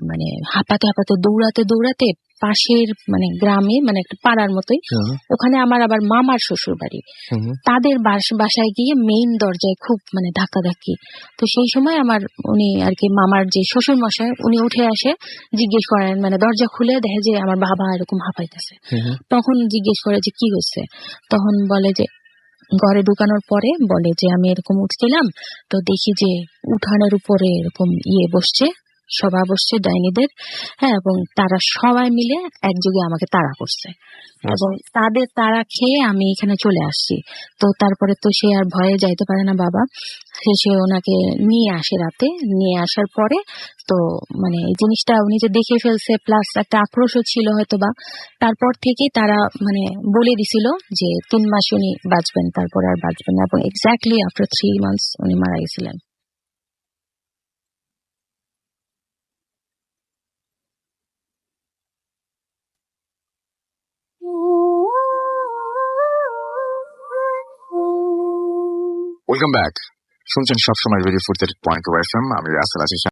মানে হাঁপাতে হাঁপাতে দৌড়াতে দৌড়াতে পাশের মানে গ্রামে, মানে একটা পাড়ার মতোই, ওখানে আমার আবার মামার শ্বশুর বাড়ি, তাদের বাসায় গিয়ে মেইন দরজায় খুব মানে ধাক্কাধাক্কি। তো সেই সময় উনি আর কি মামার যে শ্বশুর মশাই উনি উঠে আসে, জিজ্ঞেস করেন, মানে দরজা খুলে দেখে যে আমার বাবা এরকম হাঁপাইতেছে। তখন জিজ্ঞেস করে যে কি হয়েছে, তখন বলে যে ঘরে ঢুকানোর পরে বলে যে আমি এরকম উঠছিলাম, তো দেখি যে উঠানের উপরে এরকম বসছে, সভা বসছে ডাইনিদের, হ্যাঁ, এবং তারা সবাই মিলে একযোগে আমাকে তাড়া করছে, এবং তাদের তাড়া খেয়ে আমি এখানে চলে আসছি। তো তারপরে তো সে আর ভয়ে যাইতে পারে না বাবা, সে ওনাকে নিয়ে আসে রাতে, নিয়ে আসার পরে তো মানে এই জিনিসটা উনি যে দেখে ফেলছে, প্লাস একটা আক্রোশও ছিল হয়তো বা, তারপর থেকে তারা মানে বলে দিছিল যে 3 মাস উনি বাঁচবেন, তারপরে আর বাঁচবেন না, এবং এক্স্যাক্টলি আফটার 3 মান্থস উনি মারা গেছিলেন। Welcome back. শুনছেন সবসময় রেডিও 48.2 FM। আমি রাসেল আছি।